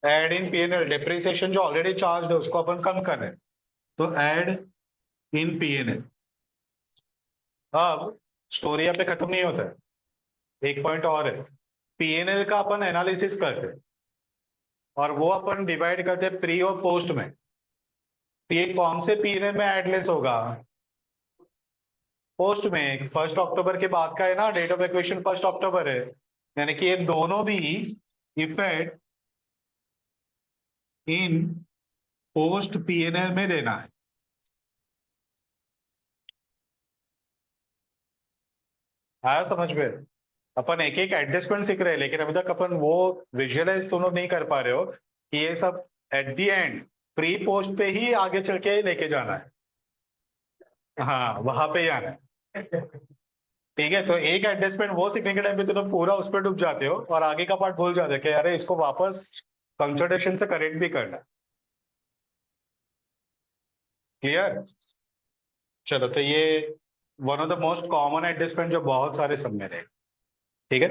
एड इन PNL, डेप्रिसिएशन जो ऑलरेडी चार्ज है उसको अपन कम कर रहे हैं, तो एड इन PNL। अब स्टोरी यहाँ पे खत्म नहीं होता है, एक पॉइंट और है। पीएनएल का अपन एनालिसिस करते हैं और वो अपन डिवाइड करते हैं प्री और पोस्ट में। तो ये कौन से पीरियड में एडलेस होगा? पोस्ट में। 1 अक्टूबर के बाद का है ना, डेट ऑफ एक्विजिशन 1 अक्टूबर है, यानी कि ये दोनों भी इफेक्ट इन पोस्ट पीएनएल में देना है। आया समझ में? अपन एक एक एडजस्टमेंट सीख रहे हैं, लेकिन अभी तक अपन वो विजुअलाइज दोनों नहीं कर पा रहे हो कि ये सब at the end pre post पे ही आगे चल के लेके जाना है। हाँ, वहां पे ही आना है। ठीक है, तो एक एडजस्टमेंट वो सीखने के टाइम पे तो पूरा उस पर डूब जाते हो और आगे का पार्ट भूल जाते हो कि अरे इसको वापस कंसल्टेशन से करेक्ट भी करना है। क्लियर? चलो, तो ये one of the most common adjustment जो बहुत सारे सब में रहेगा। ठीक है।